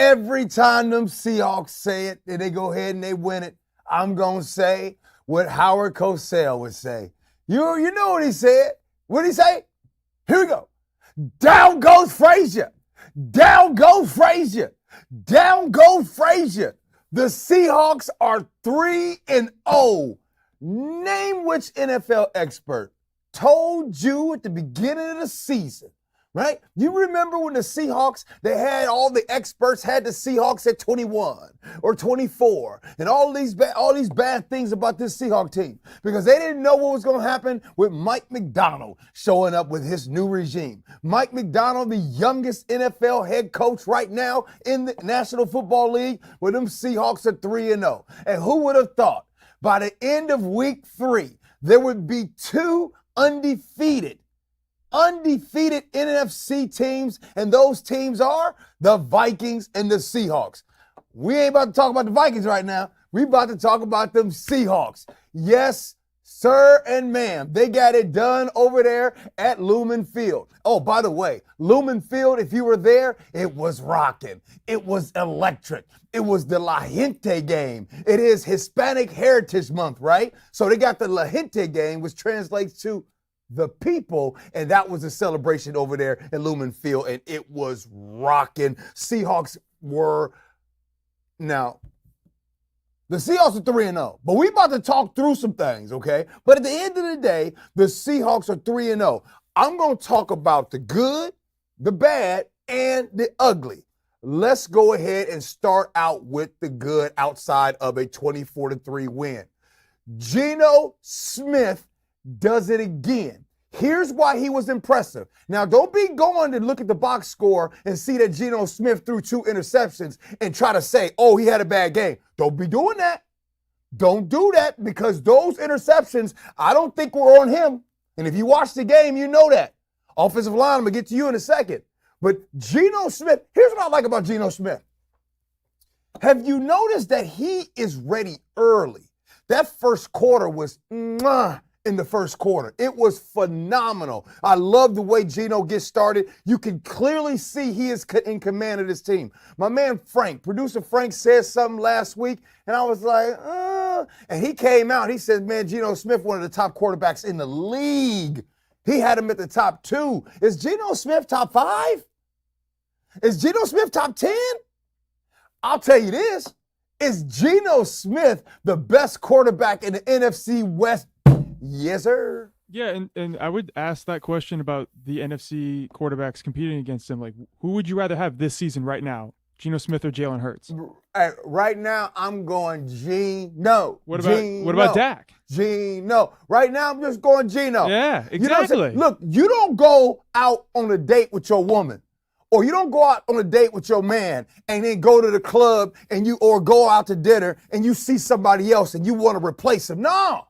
every time them Seahawks say it and they go ahead and they win it, I'm going to say what Howard Cosell would say. You know what he said. What did he say? Here we go. Down goes Frazier. Down goes Frazier. Down goes Frazier. The Seahawks are 3-0. Name which NFL expert told you at the beginning of the season, right? You remember when the Seahawks, they had all the experts had the Seahawks at 21 or 24 and all these bad things about this Seahawks team because they didn't know what was going to happen with Mike Macdonald showing up with his new regime. Mike Macdonald, the youngest NFL head coach right now in the National Football League, where them Seahawks are 3-0. And who would have thought by the end of week 3, there would be 2 undefeated NFC teams, and those teams are the Vikings and the Seahawks. We ain't about to talk about the Vikings right now. We about to talk about them Seahawks. Yes, sir and ma'am. They got it done over there at Lumen Field. Oh, by the way, Lumen Field, if you were there, it was rocking. It was electric. It was the La Gente game. It is Hispanic Heritage Month, right? So they got the La Gente game, which translates to the people, and that was a celebration over there at Lumen Field, and it was rocking. Seahawks were, now, the Seahawks are 3-0, but we about to talk through some things, okay? But at the end of the day, the Seahawks are 3-0. I'm going to talk about the good, the bad, and the ugly. Let's go ahead and start out with the good outside of a 24-3 win. Geno Smith does it again. Here's why he was impressive. Now, don't be going to look at the box score and see that Geno Smith threw 2 interceptions and try to say, oh, he had a bad game. Don't be doing that. Don't do that because those interceptions, I don't think were on him. And if you watch the game, you know that. Offensive line, I'm going to get to you in a second. But Geno Smith, here's what I like about Geno Smith. Have you noticed that he is ready early? That first quarter was in the first quarter. It was phenomenal. I love the way Geno gets started. You can clearly see he is in command of this team. My man Frank, producer Frank, said something last week, and I was like, and he came out. He said, man, Geno Smith, one of the top quarterbacks in the league. He had him at the top 2. Is Geno Smith top 5? Is Geno Smith top 10? I'll tell you this. Is Geno Smith the best quarterback in the NFC West? Yes, sir. Yeah, and I would ask that question about the NFC quarterbacks competing against him. Like, who would you rather have this season right now, Geno Smith or Jalen Hurts? Right now, I'm going Geno. What about Dak? Geno. Right now, I'm just going Geno. Yeah, exactly. Look, you don't go out on a date with your woman, or you don't go out on a date with your man and then go to the club or go out to dinner and you see somebody else and you want to replace him. No.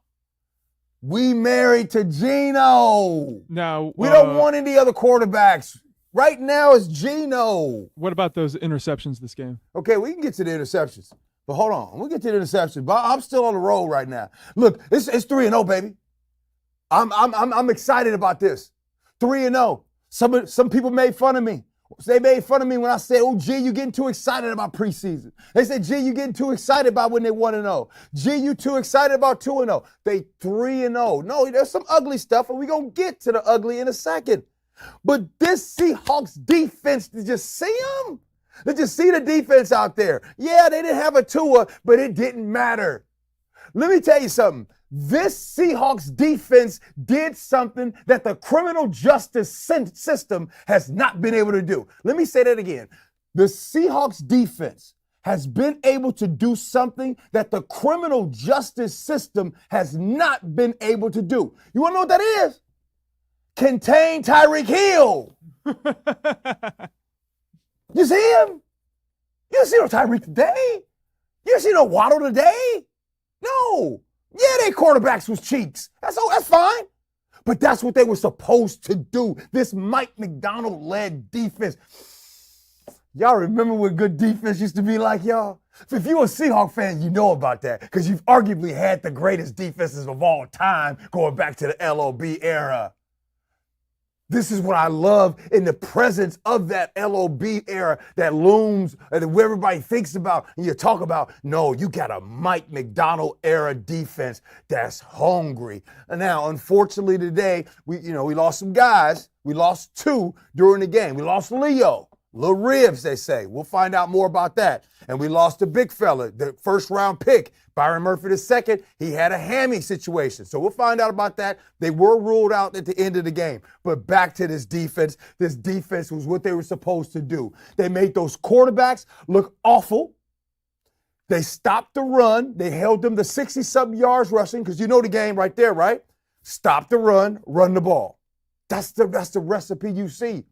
We married to Geno. Now we don't want any other quarterbacks. Right now it's Geno. What about those interceptions this game? Okay, we can get to the interceptions. But hold on. We'll get to the interceptions. But I'm still on the roll right now. Look, it's 3-0, baby. I'm excited about this. 3-0. Some people made fun of me. They made fun of me when I said, oh, G, you getting too excited about preseason. They said, G, you getting too excited about when they 1-0. G, you too excited about 2-0. They 3-0. No, there's some ugly stuff, and we're going to get to the ugly in a second. But this Seahawks defense, did you see them? Did you see the defense out there? Yeah, they didn't have a Tua, but it didn't matter. Let me tell you something. This Seahawks defense did something that the criminal justice system has not been able to do. Let me say that again. The Seahawks defense has been able to do something that the criminal justice system has not been able to do. You want to know what that is? Contain Tyreek Hill. You see him? You see no Tyreek today? You see no Waddle today? No. Yeah, their quarterbacks was cheeks. That's fine. But that's what they were supposed to do. This Mike Macdonald-led defense. Y'all remember what good defense used to be like, y'all? If you're a Seahawks fan, you know about that because you've arguably had the greatest defenses of all time going back to the LOB era. This is what I love in the presence of that LOB era that looms and where everybody thinks about and you talk about. No, you got a Mike Macdonald era defense that's hungry. And now, unfortunately, today we lost some guys. We lost 2 during the game. We lost Leo. Little ribs, they say. We'll find out more about that. And we lost the big fella, the first-round pick, Byron Murphy II. He had a hammy situation. So we'll find out about that. They were ruled out at the end of the game. But back to this defense. This defense was what they were supposed to do. They made those quarterbacks look awful. They stopped the run. They held them to 60-something yards rushing, because you know the game right there, right? Stop the run the ball. That's the recipe you see.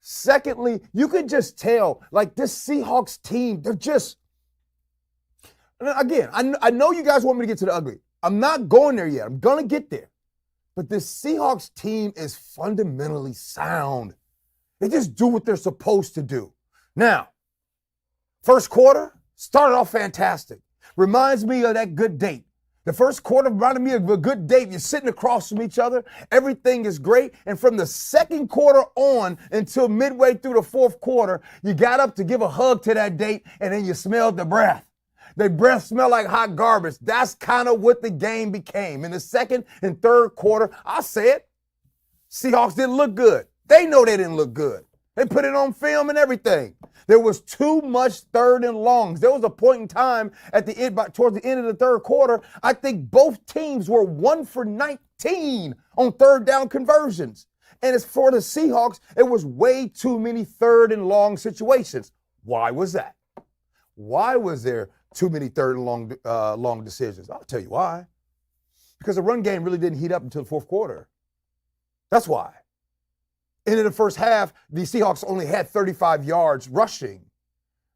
Secondly, you can just tell, like, this Seahawks team, they're just, again, I know you guys want me to get to the ugly. I'm not going there yet. I'm going to get there. But this Seahawks team is fundamentally sound. They just do what they're supposed to do. Now, first quarter started off fantastic. Reminds me of that good date. The first quarter reminded me of a good date. You're sitting across from each other. Everything is great. And from the second quarter on until midway through the fourth quarter, you got up to give a hug to that date, and then you smelled the breath. The breath smelled like hot garbage. That's kind of what the game became. In the second and third quarter, I said, Seahawks didn't look good. They know they didn't look good. They put it on film and everything. There was too much third and longs. There was a point in time at the end, towards the end of the third quarter, I think both teams were 1 for 19 on third down conversions. And as for the Seahawks, it was way too many third and long situations. Why was that? Why was there too many third and long decisions? I'll tell you why. Because the run game really didn't heat up until the fourth quarter. That's why. And in the first half, the Seahawks only had 35 yards rushing,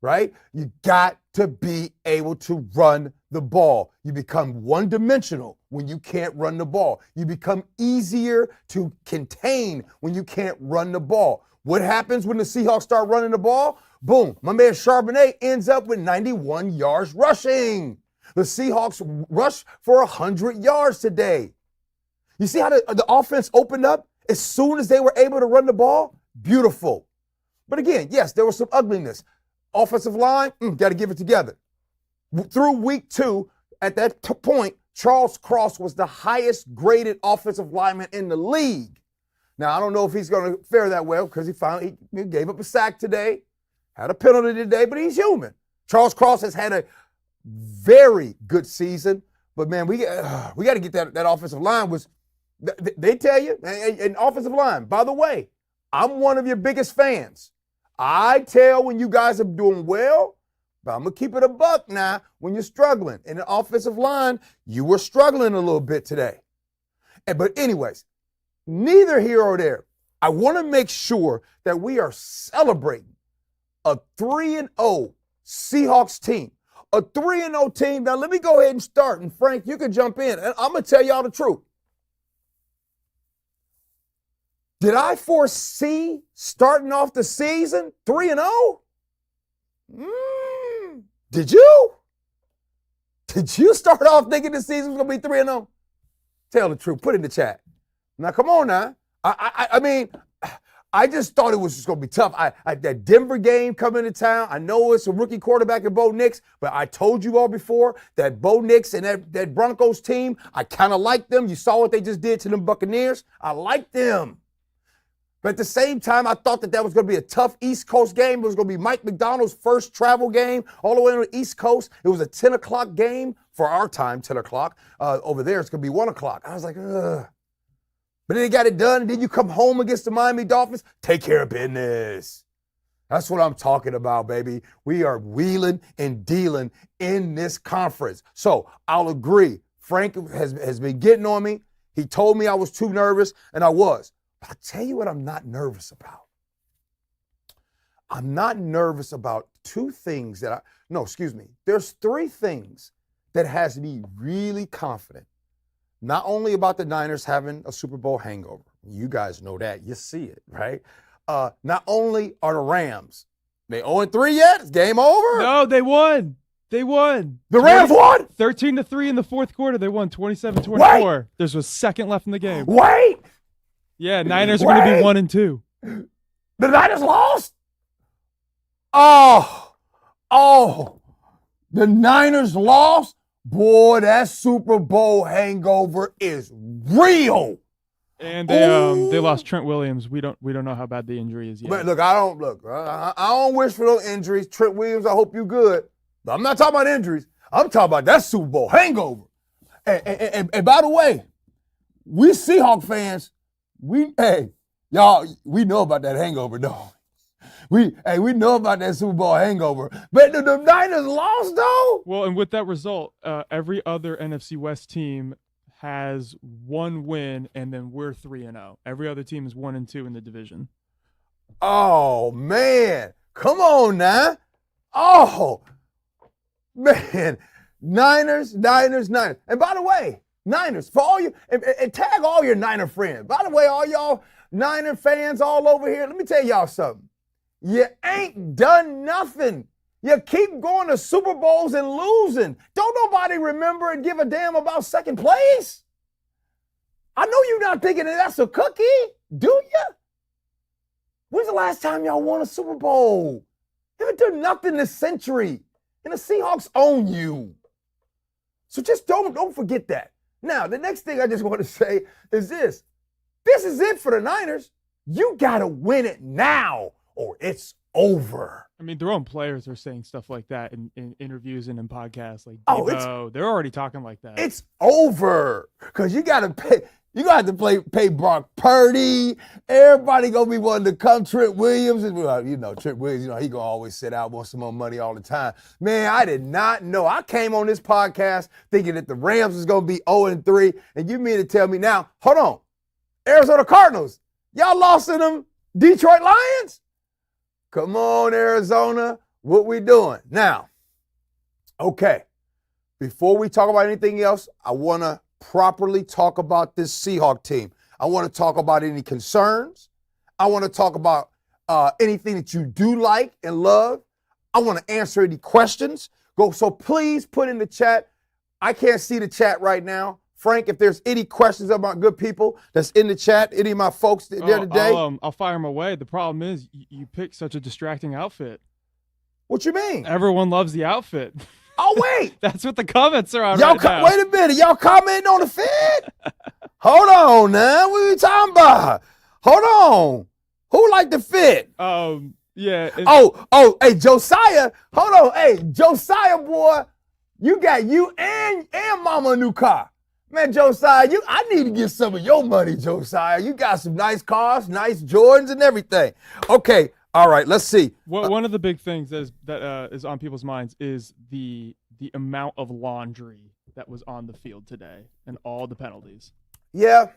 right? You got to be able to run the ball. You become one-dimensional when you can't run the ball. You become easier to contain when you can't run the ball. What happens when the Seahawks start running the ball? Boom, my man Charbonnet ends up with 91 yards rushing. The Seahawks rushed for 100 yards today. You see how the offense opened up? As soon as they were able to run the ball, beautiful. But again, yes, there was some ugliness. Offensive line, got to give it together. Through week 2, at that point, Charles Cross was the highest graded offensive lineman in the league. Now, I don't know if he's going to fare that well, because he gave up a sack today, had a penalty today, but he's human. Charles Cross has had a very good season, but man, we got to get that offensive line was. They tell you, an offensive line, by the way, I'm one of your biggest fans. I tell when you guys are doing well, but I'm going to keep it a buck now when you're struggling. In the offensive line, you were struggling a little bit today. But anyways, neither here or there. I want to make sure that we are celebrating a 3-0 Seahawks team. A 3-0 team. Now, let me go ahead and start. And Frank, you can jump in. And I'm going to tell y'all the truth. Did I foresee starting off the season 3-0? Did you? Did you start off thinking the season was going to be 3-0? Tell the truth. Put it in the chat. Now, come on now. I mean, I just thought it was just going to be tough. That Denver game coming to town, I know it's a rookie quarterback in Bo Nix, but I told you all before that Bo Nix and that Broncos team, I kind of like them. You saw what they just did to them Buccaneers. I like them. But at the same time, I thought that was going to be a tough East Coast game. It was going to be Mike Macdonald's first travel game all the way on the East Coast. It was a 10 o'clock game for our time, 10 o'clock. Over there, it's going to be 1 o'clock. I was like, ugh. But then they got it done, and then you come home against the Miami Dolphins. Take care of business. That's what I'm talking about, baby. We are wheeling and dealing in this conference. So I'll agree. Frank has been getting on me. He told me I was too nervous, and I was. But I'll tell you what I'm not nervous about. I'm not nervous about two things There's 3 things that has me really confident. Not only about the Niners having a Super Bowl hangover. You guys know that. You see it, right? Not only are the Rams, they 0-3 yet? It's game over? No, they won. They won. The Rams won? 13-3 in the fourth quarter. They won 27-24. There's a second left in the game. Wait! Yeah, Niners are going to be 1-2. The Niners lost? Oh, the Niners lost? Boy, that Super Bowl hangover is real. And they lost Trent Williams. We don't know how bad the injury is yet. But look, I don't wish for no injuries. Trent Williams, I hope you good. But I'm not talking about injuries. I'm talking about that Super Bowl hangover. And by the way, we Seahawks fans, we know about that hangover, though. We know about that Super Bowl hangover. But the Niners lost, though. Well, and with that result, every other NFC West team has one win, and then we're 3-0. Every other team is 1-2 in the division. Oh, man. Come on now. Oh, man. Niners. And by the way, Niners, for all you, and tag all your Niner friends. By the way, all y'all Niner fans all over here, let me tell y'all something. You ain't done nothing. You keep going to Super Bowls and losing. Don't nobody remember and give a damn about second place. I know you're not thinking that that's a cookie, do you? When's the last time y'all won a Super Bowl? You haven't done nothing this century. And the Seahawks own you. So just don't forget that. Now, the next thing I just want to say is this. This is it for the Niners. You got to win it now or it's over. I mean, their own players are saying stuff like that in interviews and in podcasts. Like, Debo, they're already talking like that. It's over because you got to pay. You got to pay Brock Purdy. Everybody gonna be wanting to come. Trent Williams, Trent Williams. He gonna always sit out, want some more money all the time. Man, I did not know. I came on this podcast thinking that the Rams was gonna be 0-3, and you mean to tell me now? Hold on, Arizona Cardinals, y'all lost to them Detroit Lions? Come on, Arizona, what we doing now? Okay, before we talk about anything else, I wanna properly talk about this Seahawks team. I want to talk about any concerns. I want to talk about anything that you do like and love. I want to answer any questions. So please put in the chat. I can't see the chat right now. Frank, if there's any questions about good people that's in the chat, any of my folks there today. I'll fire them away. The problem is you picked such a distracting outfit. What you mean? Everyone loves the outfit. Oh, wait. That's what the comments are on y'all right now. Wait a minute. Y'all commenting on the fit? Hold on now. What are you talking about? Hold on. Who liked the fit? Yeah. Hey, Josiah. Hold on. Hey, Josiah, boy. You got you and mama a new car. Man, Josiah, I need to get some of your money, Josiah. You got some nice cars, nice Jordans and everything. Okay. All right, let's see. One of the big things that is on people's minds is the amount of laundry that was on the field today and all the penalties. Yeah,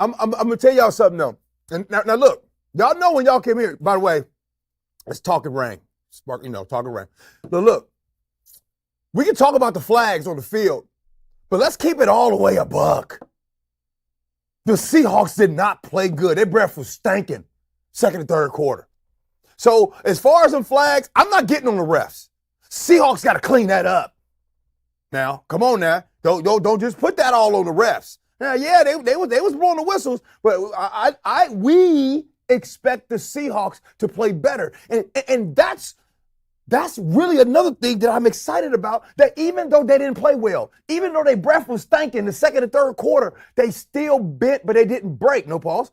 I'm gonna tell y'all something though. And now look, y'all know when y'all came here. By the way, it's talking rain. Talking rain. But look, we can talk about the flags on the field, but let's keep it all the way a buck. The Seahawks did not play good. Their breath was stinking. Second and third quarter. So as far as them flags, I'm not getting on the refs. Seahawks got to clean that up. Now, come on now. Don't just put that all on the refs. Now, yeah, they was blowing the whistles, but we expect the Seahawks to play better. And that's really another thing that I'm excited about, that even though they didn't play well, even though their breath was stinking the second and third quarter, they still bent, but they didn't break. No pause.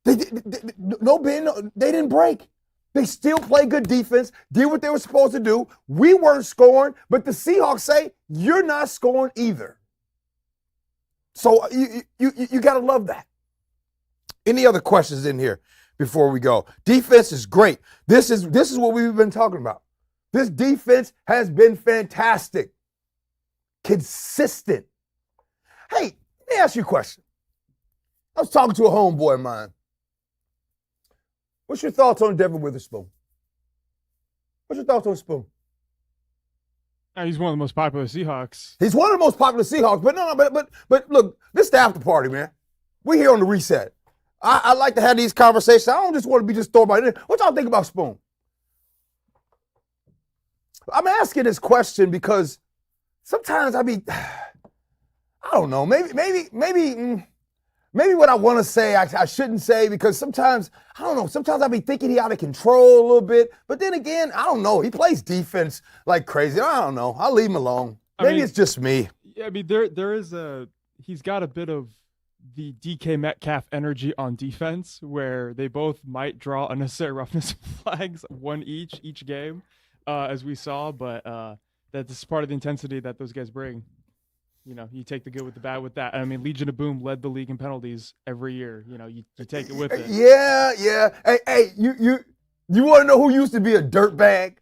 They didn't break. They still play good defense, did what they were supposed to do. We weren't scoring, but the Seahawks say, you're not scoring either. So you got to love that. Any other questions in here before we go? Defense is great. This is what we've been talking about. This defense has been fantastic. Consistent. Hey, let me ask you a question. I was talking to a homeboy of mine. What's your thoughts on Devin Witherspoon? What's your thoughts on Spoon? He's one of the most popular Seahawks. He's one of the most popular Seahawks, but look, this is the after party, man. We're here on the reset. I like to have these conversations. I don't just want to be just thrown by it. What y'all think about Spoon? I'm asking this question because sometimes I don't know, maybe maybe what I want to say, I shouldn't say, because sometimes, I don't know, sometimes I be thinking he out of control a little bit. But then again, I don't know. He plays defense like crazy. I don't know. I'll leave him alone. Maybe it's just me. Yeah, I mean, he's got a bit of the DK Metcalf energy on defense, where they both might draw unnecessary roughness flags, one each game, as we saw. But that's part of the intensity that those guys bring. You know, you take the good with the bad with that. I mean, Legion of Boom led the league in penalties every year. You know, you take it with it. Yeah. Hey, you want to know who used to be a dirtbag?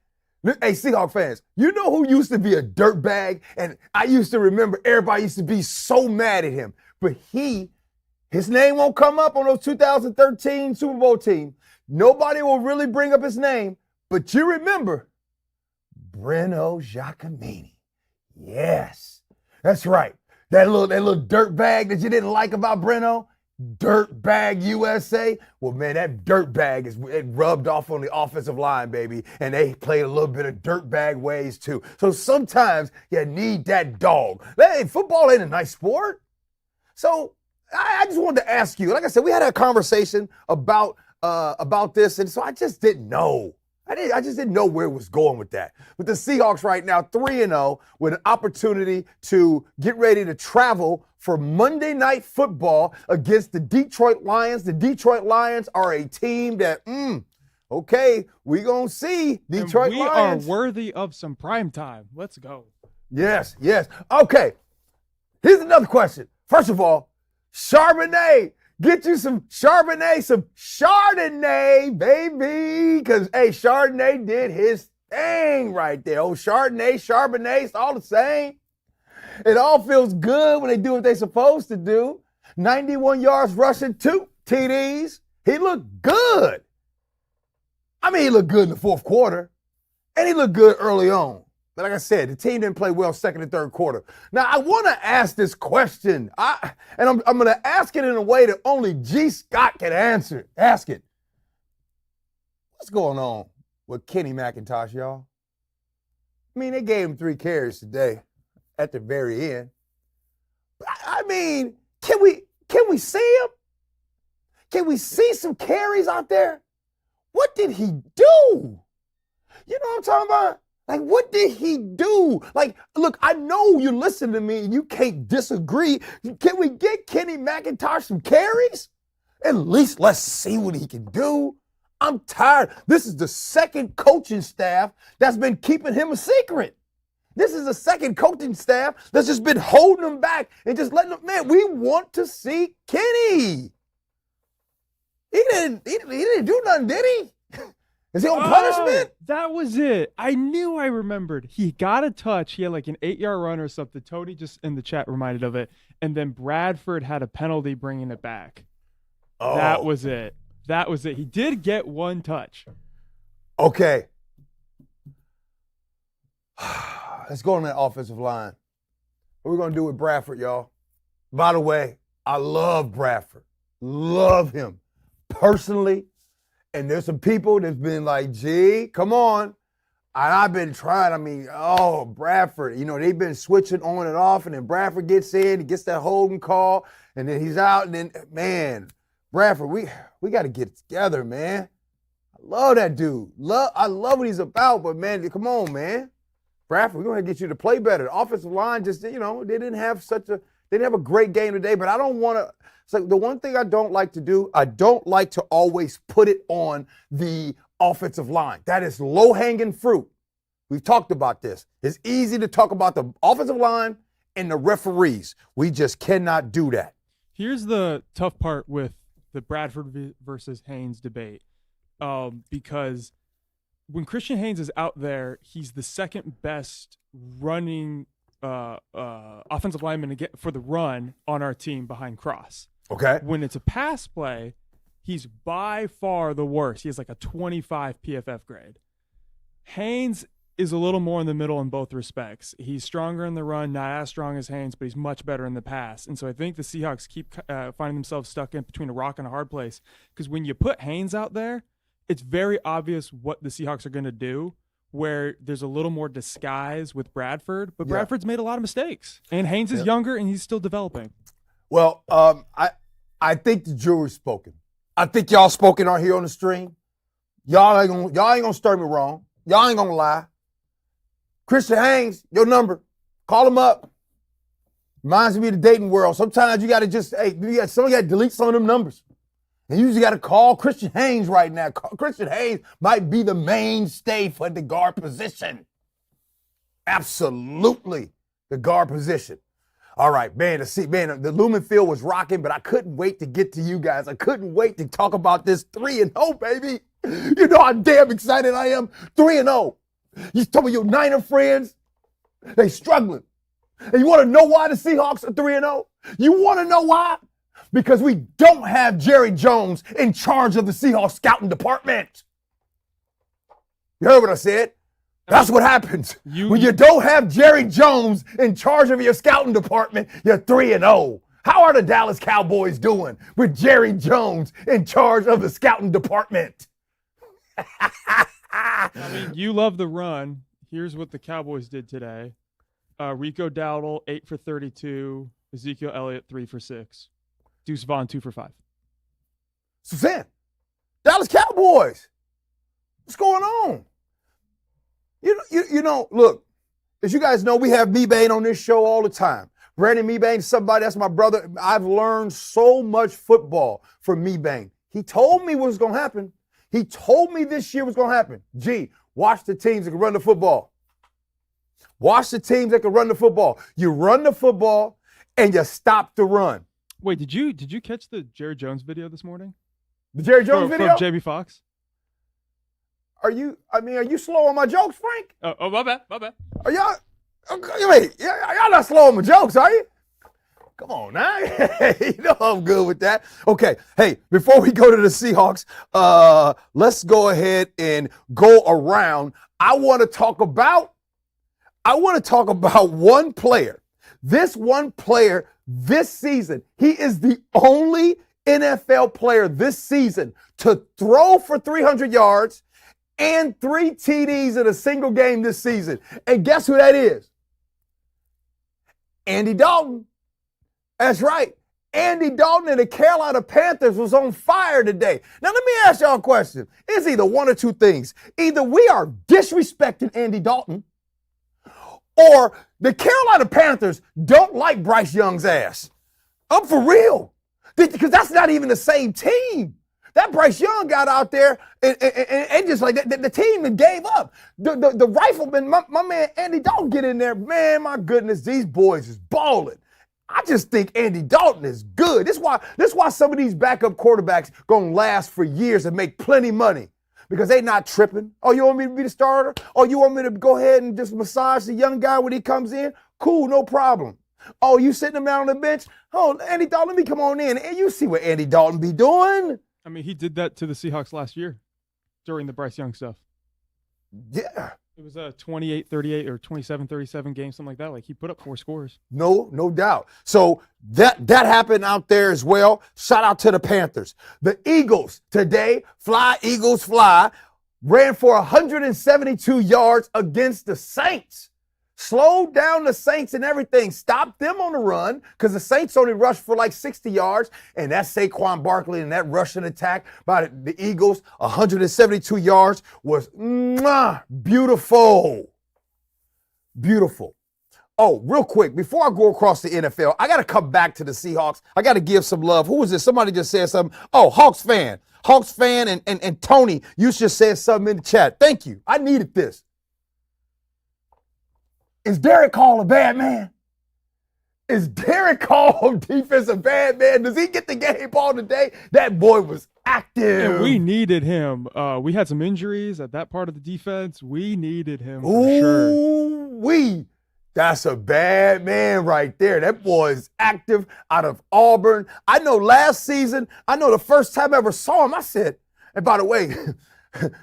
Hey, Seahawks fans, you know who used to be a dirtbag? And I used to remember everybody used to be so mad at him. But his name won't come up on those 2013 Super Bowl team. Nobody will really bring up his name. But you remember Breno Giacomini. Yes. That's right. That little dirt bag that you didn't like about Breno, Dirt Bag USA. Well, man, that dirt bag it rubbed off on the offensive line, baby, and they played a little bit of dirt bag ways too. So sometimes you need that dog. Hey, football ain't a nice sport. So I just wanted to ask you. Like I said, we had a conversation about this, and so I just didn't know. I just didn't know where it was going with that. With the Seahawks right now, 3-0, with an opportunity to get ready to travel for Monday Night Football against the Detroit Lions. The Detroit Lions are a team that, okay, we gonna see Detroit Lions. We are worthy of some prime time. Let's go. Yes. Okay, here's another question. First of all, Charbonnet. Get you some Charbonnet, baby. Because, hey, Chardonnay did his thing right there. Oh, Charbonnet, it's all the same. It all feels good when they do what they're supposed to do. 91 yards rushing, 2 TDs. He looked good. I mean, he looked good in the fourth quarter. And he looked good early on. But like I said, the team didn't play well second and third quarter. Now, I want to ask this question. I'm going to ask it in a way that only G. Scott can answer it. Ask it. What's going on with Kenny McIntosh, y'all? I mean, they gave him 3 carries today at the very end. I mean, can we see him? Can we see some carries out there? What did he do? You know what I'm talking about? Like, what did he do? Like, look, I know you listen to me and you can't disagree. Can we get Kenny McIntosh some carries? At least let's see what he can do. I'm tired. This is the second coaching staff that's been keeping him a secret. This is the second coaching staff that's just been holding him back and just letting him, man, we want to see Kenny. He didn't do nothing, did he? Is he on punishment? That was it. I knew I remembered. He got a touch. He had like an 8-yard run or something. Tony just in the chat reminded of it. And then Bradford had a penalty bringing it back. Oh. That was it. He did get 1 touch. Okay. Let's go on that offensive line. What are we going to do with Bradford, y'all? By the way, I love Bradford. Love him. Personally. And there's some people that's been like, gee, come on. And I've been trying. I mean, Bradford, they've been switching on and off, and then Bradford gets in, he gets that holding call, and then he's out, and then, man, Bradford, we got to get together, man. I love that dude. I love what he's about, but, man, come on, man. Bradford, we're going to get you to play better. The offensive line just, they didn't have a great game today, but I don't want to. So the one thing I don't like to do, I don't like to always put it on the offensive line. That is low-hanging fruit. We've talked about this. It's easy to talk about the offensive line and the referees. We just cannot do that. Here's the tough part with the Bradford versus Haynes debate, because when Christian Haynes is out there, he's the second best running offensive lineman to get for the run on our team behind Cross. Okay. When it's a pass play, he's by far the worst. He has like a 25 PFF grade. Haynes is a little more in the middle in both respects. He's stronger in the run, not as strong as Haynes, but he's much better in the pass. And so I think the Seahawks keep finding themselves stuck in between a rock and a hard place, because when you put Haynes out there, it's very obvious what the Seahawks are going to do, where there's a little more disguise with Bradford, but Bradford's made a lot of mistakes. And Haynes is younger and he's still developing. Well, I think the jury's spoken. I think y'all spoken out here on the stream. Y'all ain't gonna stir me wrong. Y'all ain't gonna lie. Christian Haynes, your number. Call him up. Reminds me of the dating world. Sometimes you gotta somebody gotta delete some of them numbers. And you just gotta call Christian Haynes right now. Christian Haynes might be the mainstay for the guard position. Absolutely the guard position. All right, man, the Lumen Field was rocking, but I couldn't wait to get to you guys. I couldn't wait to talk about this 3-0, baby. You know how damn excited I am. 3-0. You told me your Niner friends, they struggling. And you want to know why the Seahawks are 3-0? You want to know why? Because we don't have Jerry Jones in charge of the Seahawks scouting department. You heard what I said? That's what happens. When you don't have Jerry Jones in charge of your scouting department, you're 3-0. How are the Dallas Cowboys doing with Jerry Jones in charge of the scouting department? I mean, you love the run. Here's what the Cowboys did today. Rico Dowdle, 8 for 32. Ezekiel Elliott, 3 for 6. Deuce Vaughn, 2 for 5. So Sam, Dallas Cowboys, what's going on? You know, look, as you guys know, we have Mebane on this show all the time. Brandon Mebane is somebody, that's my brother. I've learned so much football from Mebane. He told me what was going to happen. He told me this year was going to happen. Gee, watch the teams that can run the football. Watch the teams that can run the football. You run the football and you stop the run. Wait, did you catch the Jerry Jones video this morning? The Jerry Jones video? From JB Fox? Are you slow on my jokes, Frank? Oh, my bad. Are y'all not slow on my jokes, are you? Come on now. You know I'm good with that. Okay, hey, before we go to the Seahawks, let's go ahead and go around. I want to talk about one player. This one player this season, he is the only NFL player this season to throw for 300 yards and 3 TDs in a single game this season. And guess who that is? Andy Dalton. That's right. Andy Dalton and the Carolina Panthers was on fire today. Now, let me ask y'all a question. It's either one or two things. Either we are disrespecting Andy Dalton, or the Carolina Panthers don't like Bryce Young's ass. I'm for real. Because that's not even the same team. That Bryce Young got out there and just like the team that gave up. The rifleman, my man Andy Dalton get in there. Man, my goodness, these boys is balling. I just think Andy Dalton is good. That's why some of these backup quarterbacks gonna last for years and make plenty money. Because they not tripping. Oh, you want me to be the starter? Oh, you want me to go ahead and just massage the young guy when he comes in? Cool, no problem. Oh, you sitting him down on the bench? Oh, Andy Dalton, let me come on in. And you see what Andy Dalton be doing. I mean, he did that to the Seahawks last year during the Bryce Young stuff. Yeah. It was a 28-38 or 27-37 game, something like that. Like, he put up 4 scores. No doubt. So that happened out there as well. Shout out to the Panthers. The Eagles today, fly, Eagles fly, ran for 172 yards against the Saints. Slowed down the Saints and everything. Stopped them on the run because the Saints only rushed for like 60 yards. And that's Saquon Barkley and that rushing attack by the Eagles, 172 yards was beautiful. Beautiful. Oh, real quick, before I go across the NFL, I got to come back to the Seahawks. I got to give some love. Who was this? Somebody just said something. Oh, Hawks fan. Hawks fan and Tony, you just said something in the chat. Thank you. I needed this. Is Derek Hall a bad man? Is Derek Hall defense a bad man? Does he get the game ball today? That boy was active. And we needed him. We had some injuries at that part of the defense. We needed him for sure. That's a bad man right there. That boy is active out of Auburn. I know last season, the first time I ever saw him, I said, and by the way,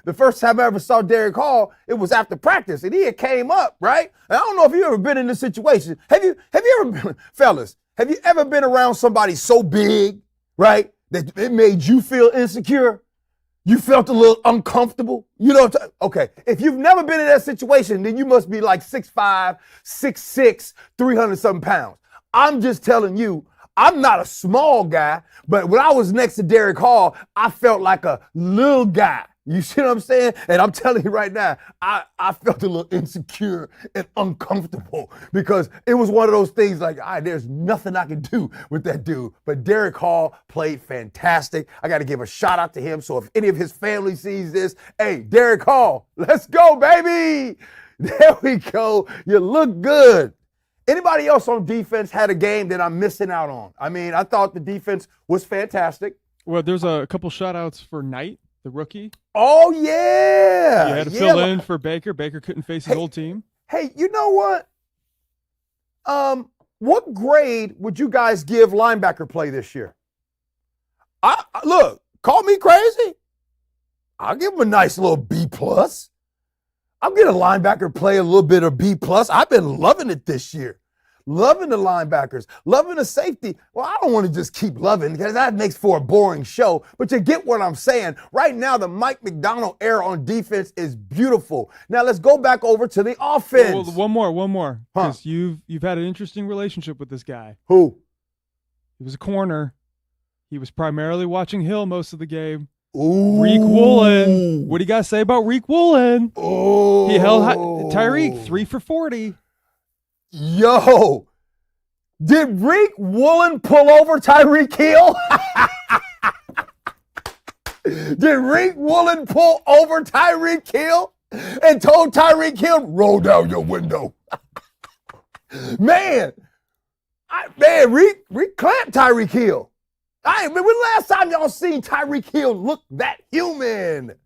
the first time I ever saw Derek Hall, it was after practice, and he had came up, right? And I don't know if you've ever been in this situation. Have you ever been, fellas, have you ever been around somebody so big, right, that it made you feel insecure? You felt a little uncomfortable? You know, okay, if you've never been in that situation, then you must be like 6'5", 6'6", 300-something pounds. I'm just telling you, I'm not a small guy, but when I was next to Derek Hall, I felt like a little guy. You see what I'm saying? And I'm telling you right now, I felt a little insecure and uncomfortable because it was one of those things like, there's nothing I can do with that dude. But Derek Hall played fantastic. I got to give a shout out to him. So if any of his family sees this, hey, Derek Hall, let's go, baby. There we go. You look good. Anybody else on defense had a game that I'm missing out on? I mean, I thought the defense was fantastic. Well, there's a couple shout-outs for Knight, the rookie. Oh, yeah. You had to fill in for Baker. Baker couldn't face his old team. Hey, you know what? What grade would you guys give linebacker play this year? Look, call me crazy. I'll give him a nice little B+. I'll get a linebacker play a little bit of B+. I've been loving it this year. Loving the linebackers, loving the safety. Well, I don't want to just keep loving because that makes for a boring show, but you get what I'm saying. Right now, the Mike Macdonald era on defense is beautiful. Now, let's go back over to the offense. Well, one more. Because you've had an interesting relationship with this guy. Who? He was a corner. He was primarily watching Hill most of the game. Ooh. Reek Woolen. What do you got to say about Reek Woolen? Oh. He held Tyreek 3 for 40. Yo, did Reek Woolen pull over Tyreek Hill? Did Reek Woolen pull over Tyreek Hill and told Tyreek Hill, roll down your window? Man, Reek clamped Tyreek Hill. When the last time y'all seen Tyreek Hill look that human?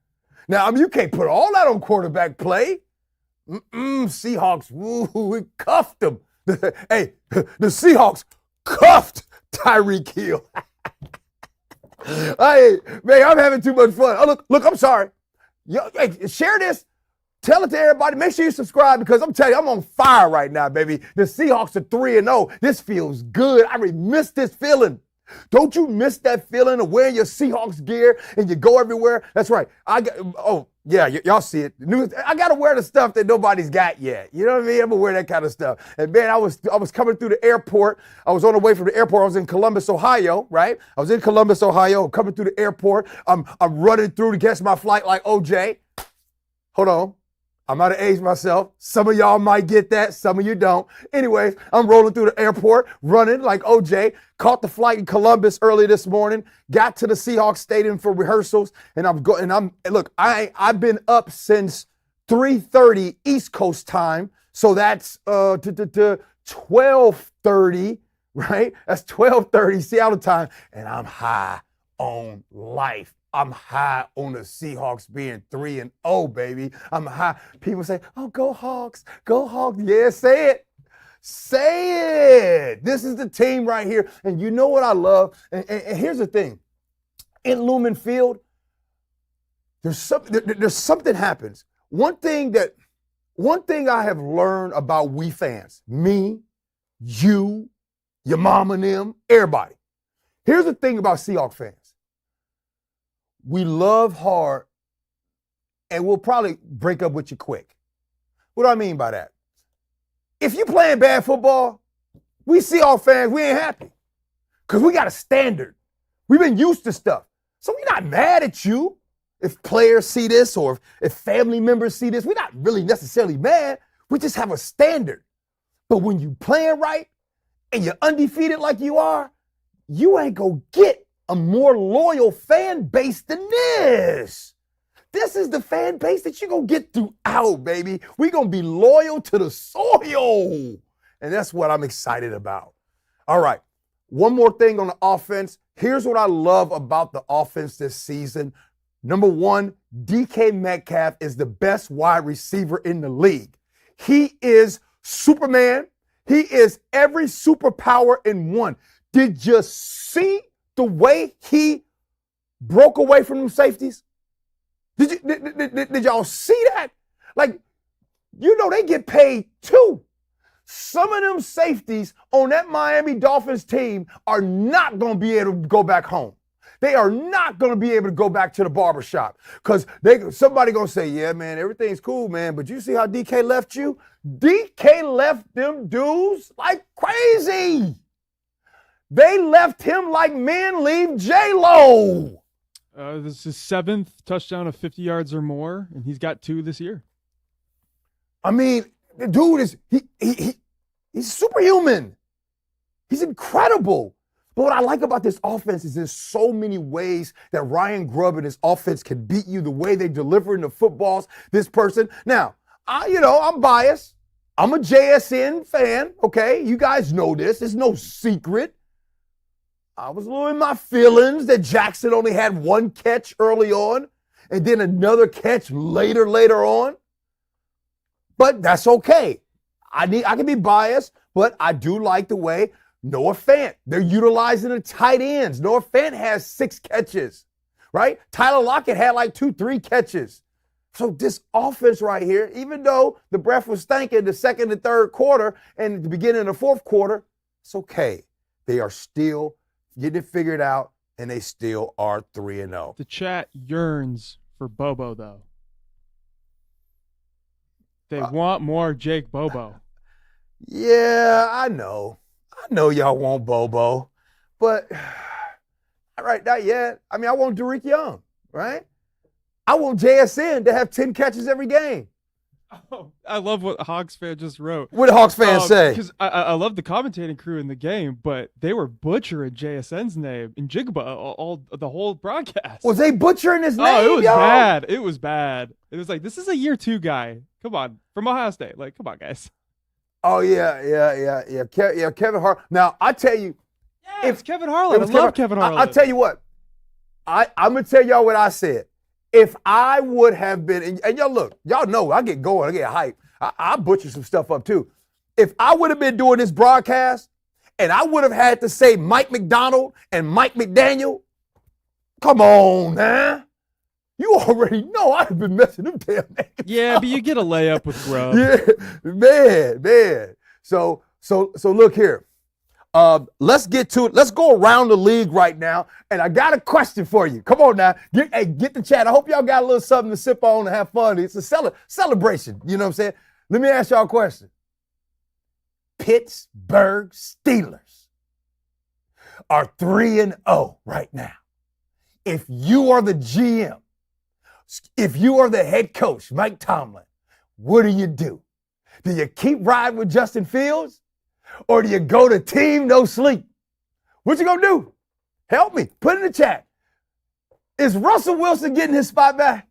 Now, I mean, you can't put all that on quarterback play. Seahawks, we cuffed them. Hey, the Seahawks cuffed Tyreek Hill. Hey, man, I'm having too much fun. Oh, look, I'm sorry. Hey, share this. Tell it to everybody. Make sure you subscribe because I'm telling you, I'm on fire right now, baby. The Seahawks are 3-0. This feels good. I really miss this feeling. Don't you miss that feeling of wearing your Seahawks gear and you go everywhere? That's right. Y'all see it. I got to wear the stuff that nobody's got yet. You know what I mean? I'm going to wear that kind of stuff. And man, I was coming through the airport. I was on the way from the airport. I was in Columbus, Ohio, right? I was in Columbus, Ohio, coming through the airport. I'm running through to catch my flight like OJ. Hold on. I might have aged myself. Some of y'all might get that. Some of you don't. Anyways, I'm rolling through the airport, running like OJ. Caught the flight in Columbus early this morning. Got to the Seahawks Stadium for rehearsals, and I've been up since 3:30 East Coast time. So that's 12:30, right? That's 12:30 Seattle time, and I'm high on life. I'm high on the Seahawks being 3-0, baby. I'm high. People say, oh, go Hawks, go Hawks. Yeah, say it. Say it. This is the team right here. And you know what I love? And here's the thing. In Lumen Field, there's something happens. One thing I have learned about we fans, me, you, your mom and them, everybody. Here's the thing about Seahawks fans. We love hard, and we'll probably break up with you quick. What do I mean by that? If you playing bad football, we Seahawks fans, we ain't happy. Because we got a standard. We've been used to stuff. So we're not mad at you if players see this or if family members see this. We're not really necessarily mad. We just have a standard. But when you playing right and you're undefeated like you are, you ain't gonna get a more loyal fan base than this. This is the fan base that you're going to get throughout, baby. We're going to be loyal to the soil. And that's what I'm excited about. All right. One more thing on the offense. Here's what I love about the offense this season. Number one, DK Metcalf is the best wide receiver in the league. He is Superman. He is every superpower in one. Did you see the way he broke away from them safeties? Did y'all see that? Like, you know, they get paid too. Some of them safeties on that Miami Dolphins team are not going to be able to go back home. They are not going to be able to go back to the barbershop because somebody going to say, yeah, man, everything's cool, man, but you see how DK left you? DK left them dudes like crazy. They left him like men leave J-Lo. This is his 7th touchdown of 50 yards or more, and he's got 2 this year. I mean, the dude is he's superhuman. He's incredible. But what I like about this offense is there's so many ways that Ryan Grubb and his offense can beat you, the way they deliver in the footballs, this person. Now, I'm biased. I'm a JSN fan, okay? You guys know this. It's no secret. I was a little in my feelings that Jackson only had 1 catch early on and then another catch later on. But that's okay. I can be biased, but I do like the way Noah Fant, they're utilizing the tight ends. Noah Fant has 6 catches, right? Tyler Lockett had like 2-3 catches. So this offense right here, even though the breath was stinking the second and third quarter and at the beginning of the fourth quarter, it's okay. They are still getting it figured out, and they still are 3-0. The chat yearns for Bobo, though. They want more Jake Bobo. Yeah, I know y'all want Bobo, but right, not yet. I mean, I want Derek Young, right? I want JSN to have 10 catches every game. Oh, I love what Hawks fan just wrote. What did Hawks fans say? Because I love the commentating crew in the game, but they were butchering JSN's name in Jigba the whole broadcast. Was they butchering his name? Oh, it was yo? bad. It was bad. It was like, this is a year 2 guy. Come on, from Ohio State. Like, come on, guys. Oh yeah. Kevin Hart. Now I tell you, it's Kevin Harlan. I love Kevin Harlan. I tell you what, I'm gonna tell y'all what I said. If I would have been, and y'all look, y'all know I get going, I get hype. I butcher some stuff up too. If I would have been doing this broadcast and I would have had to say Mike McDonald and Mike McDaniel, come on, man. You already know I've been messing them damn names. Yeah, but you get a layup with Grubb. Yeah, man. So look here. Let's get to it. Let's go around the league right now. And I got a question for you. Come on now. Get the chat. I hope y'all got a little something to sip on and have fun. It's a celebration. You know what I'm saying? Let me ask y'all a question. Pittsburgh Steelers are 3-0 right now. If you are the GM, if you are the head coach, Mike Tomlin, what do? Do you keep riding with Justin Fields? Or do you go to team no sleep? What you gonna do? Help me. Put it in the chat. Is Russell Wilson getting his spot back?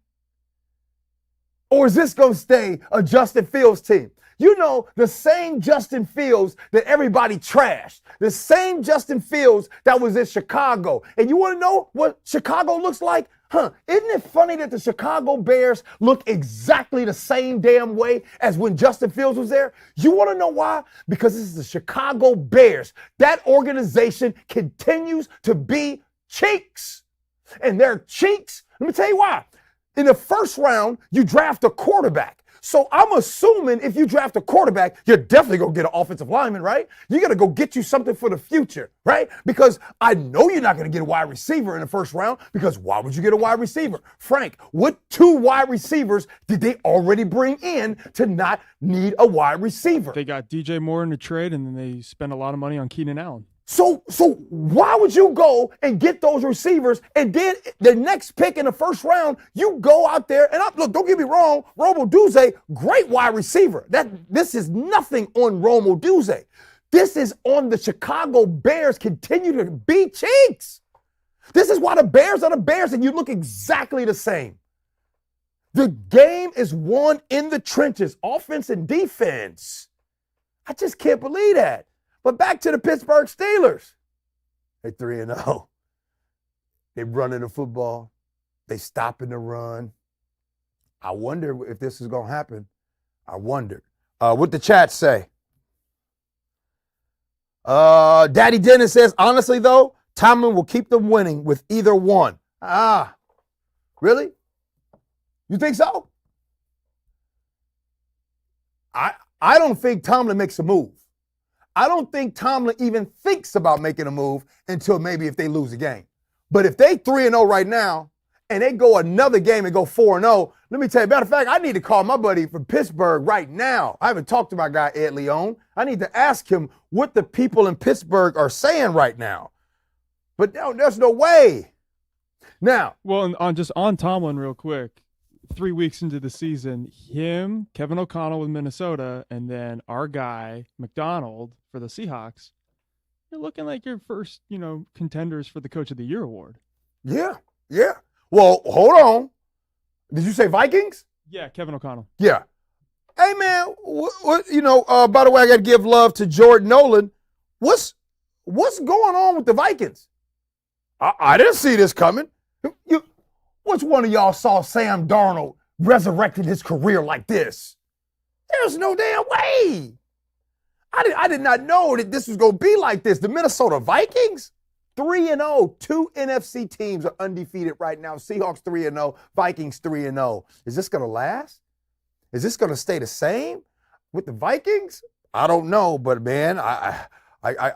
Or is this gonna stay a Justin Fields team? You know, the same Justin Fields that everybody trashed, the same Justin Fields that was in Chicago. And you wanna know what Chicago looks like? Isn't it funny that the Chicago Bears look exactly the same damn way as when Justin Fields was there? You want to know why? Because this is the Chicago Bears. That organization continues to be cheeks. And they're cheeks. Let me tell you why. In the first round, you draft a quarterback. So I'm assuming if you draft a quarterback, you're definitely going to get an offensive lineman, right? You're going to go get you something for the future, right? Because I know you're not going to get a wide receiver in the first round, because why would you get a wide receiver? Frank, what 2 wide receivers did they already bring in to not need a wide receiver? They got DJ Moore in the trade, and then they spent a lot of money on Keenan Allen. So why would you go and get those receivers, and then the next pick in the first round, you go out there and look, don't get me wrong, Romo Duze, great wide receiver. This is nothing on Romo Duze. This is on the Chicago Bears continue to be cheeks. This is why the Bears are the Bears, and you look exactly the same. The game is won in the trenches, offense and defense. I just can't believe that. But back to the Pittsburgh Steelers. They're 3-0. They're running the football. They stopping the run. I wonder if this is going to happen. I wonder. What the chat say? Daddy Dennis says, honestly, though, Tomlin will keep them winning with either one. Really? You think so? I don't think Tomlin makes a move. I don't think Tomlin even thinks about making a move until maybe if they lose a game. But if they 3-0 right now and they go another game and go 4-0, let me tell you, matter of fact, I need to call my buddy from Pittsburgh right now. I haven't talked to my guy, Ed Leon. I need to ask him what the people in Pittsburgh are saying right now. But no, there's no way. Now. Well, and on Tomlin real quick, 3 weeks into the season, him, Kevin O'Connell with Minnesota, and then our guy, McDonald, for the Seahawks, you're looking like your first, contenders for the Coach of the Year award. Yeah. Well, hold on. Did you say Vikings? Yeah, Kevin O'Connell. Yeah. Hey, man, by the way, I got to give love to Jordan Nolan. What's going on with the Vikings? I didn't see this coming. Which one of y'all saw Sam Darnold resurrected his career like this? There's no damn way. I did not know that this was going to be like this. The Minnesota Vikings, 3-0. 2 NFC teams are undefeated right now. Seahawks 3-0, Vikings 3-0. Is this going to last? Is this going to stay the same with the Vikings? I don't know, but man, I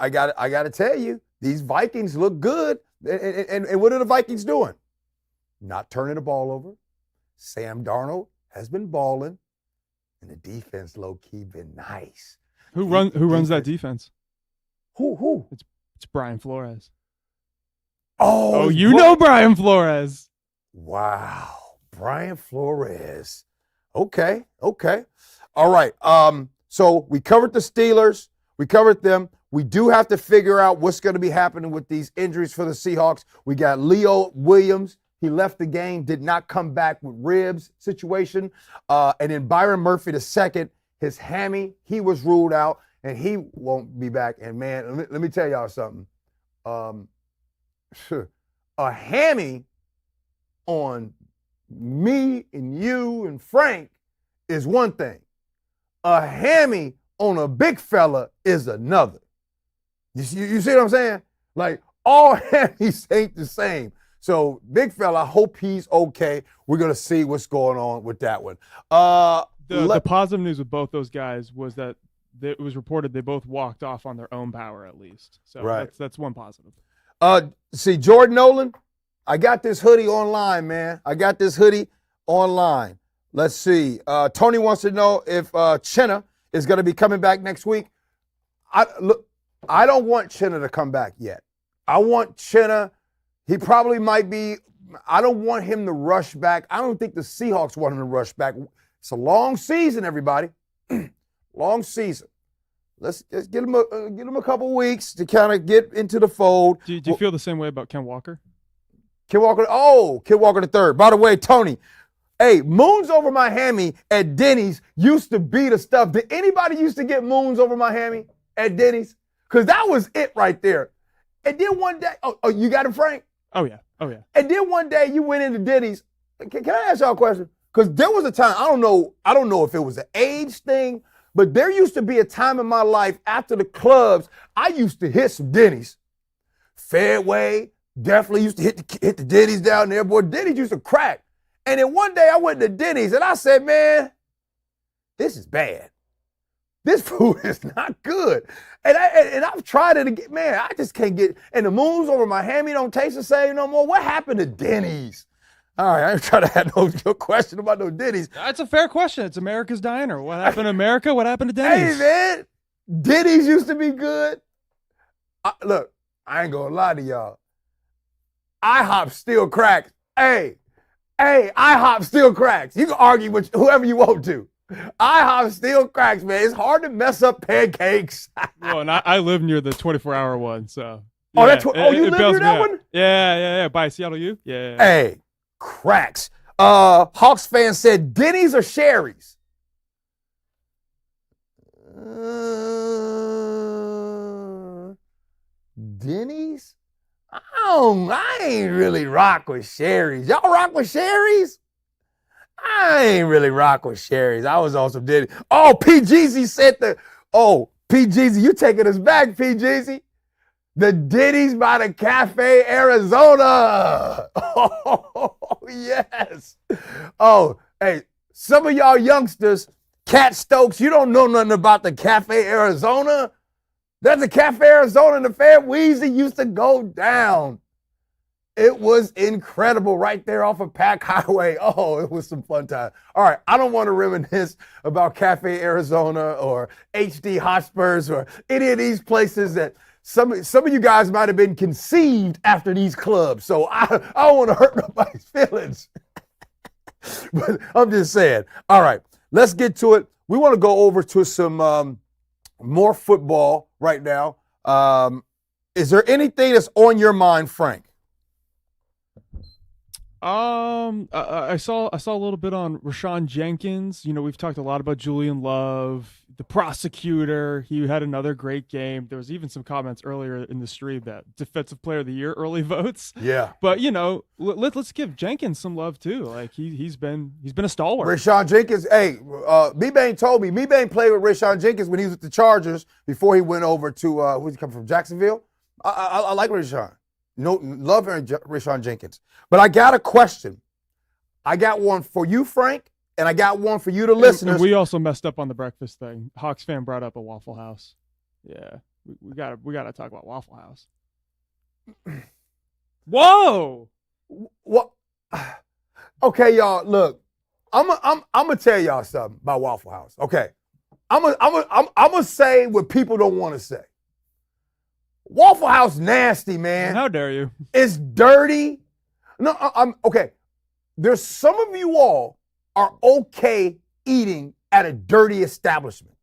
got to tell you, these Vikings look good. And what are the Vikings doing? Not turning the ball over. Sam Darnold has been balling, and the defense low-key been nice. Who runs that defense? Who? It's Brian Flores. Oh, know Brian Flores. Wow, Brian Flores. Okay. All right. So we covered the Steelers. We covered them. We do have to figure out what's going to be happening with these injuries for the Seahawks. We got Leo Williams. He left the game, did not come back with ribs situation. And then Byron Murphy II, his hammy, he was ruled out, and he won't be back. And, man, let me tell y'all something. A hammy on me and you and Frank is one thing. A hammy on a big fella is another. You see what I'm saying? Like, all hammies ain't the same. So, big fella, I hope he's okay. We're going to see what's going on with that one. The positive news with both those guys was that it was reported they both walked off on their own power at least. So right. That's one positive. See, Jordan Nolan, I got this hoodie online, man. Let's see. Tony wants to know if Chenna is going to be coming back next week. I don't want Chenna to come back yet. I want Chenna. He probably might be. I don't want him to rush back. I don't think the Seahawks want him to rush back. It's a long season, everybody. Long season. Let's get him a couple weeks to kind of get into the fold. Do you feel the same way about Ken Walker? Ken Walker the third. By the way, Tony, hey, moons over my hammy at Denny's used to be the stuff. Did anybody used to get moons over my hammy at Denny's? Because that was it right there. And then one day, oh, you got it, Frank? Oh, yeah. And then one day you went into Denny's. Can I ask y'all a question? Because there was a time, I don't know if it was an age thing, but there used to be a time in my life after the clubs, I used to hit some Denny's. Fairway, definitely used to hit the Denny's down there. Boy, Denny's used to crack. And then one day I went to Denny's and I said, man, this is bad. This food is not good. And I've tried it again. Man, I just can't get, and the moons over my hammy don't taste the same no more. What happened to Denny's? All right, I ain't trying to have no question about no Denny's. That's a fair question. It's America's diner. What happened to America? What happened to Denny's? Hey, man, Denny's used to be good. Look, I ain't gonna lie to y'all. IHOP still cracks. Hey, IHOP still cracks. You can argue with whoever you want to. IHOP still cracks, man. It's hard to mess up pancakes. Well, and I live near the 24-hour one, so. Yeah, you live near that one? Yeah. By Seattle U? Yeah. Hey, cracks. Hawks fan said Denny's or Sherry's? Denny's? I ain't really rock with Sherry's. Y'all rock with Sherry's? I ain't really rock with Sherry's. I was on some Denny's. Oh, P. Jeezy said P. Jeezy, you taking us back, P. Jeezy. The Denny's by the Cafe Arizona. Oh, yes. Oh, hey, some of y'all youngsters, Cat Stokes, you don't know nothing about the Cafe Arizona. There's a Cafe Arizona in the Fair Wheezy used to go down. It was incredible right there off of Pack Highway. Oh, it was some fun time. All right, I don't want to reminisce about Cafe Arizona or HD Hotspurs or any of these places that some of you guys might have been conceived after these clubs. So I don't want to hurt nobody's feelings. But I'm just saying. All right, let's get to it. We want to go over to some more football right now. Is there anything that's on your mind, Frank? I saw a little bit on Rashawn Jenkins. You know, we've talked a lot about Julian Love, the prosecutor. He had another great game. There was even some comments earlier in the stream that Defensive Player of the Year early votes. Yeah. But you know, let's give Jenkins some love too. Like he's been a stalwart. Rashawn Jenkins. Hey, B-Bane told me. B-Bane played with Rashawn Jenkins when he was with the Chargers before he went over to who's he come from, Jacksonville. I like Rashawn. No, love Rashawn Jenkins. But I got a question. I got one for you, Frank, and I got one for you, the listeners. And we also messed up on the breakfast thing. Hawks fan brought up a Waffle House. Yeah, we gotta talk about Waffle House. Whoa! What? Okay, y'all. Look, I'm gonna tell y'all something about Waffle House. Okay, I'm gonna say what people don't want to say. Waffle House nasty, man. How dare you? It's dirty. No, I'm okay. There's some of you all are okay eating at a dirty establishment.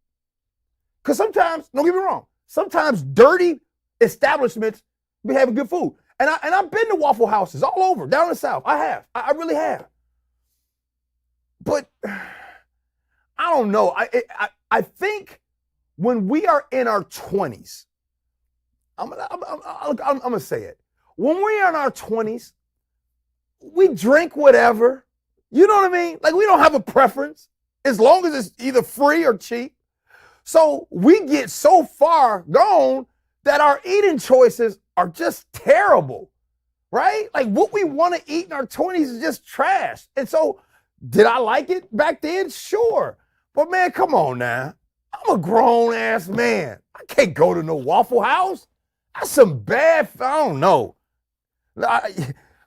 Because sometimes, don't get me wrong, sometimes dirty establishments be having good food. And I've been to Waffle Houses all over, down in the South. I have. I really have. But I don't know. I think when we are in our 20s, I'm going to say it. When we're in our 20s, we drink whatever. You know what I mean? Like, we don't have a preference as long as it's either free or cheap. So we get so far gone that our eating choices are just terrible, right? Like, what we want to eat in our 20s is just trash. And so did I like it back then? Sure. But, man, come on now. I'm a grown-ass man. I can't go to no Waffle House. That's some bad, I don't know.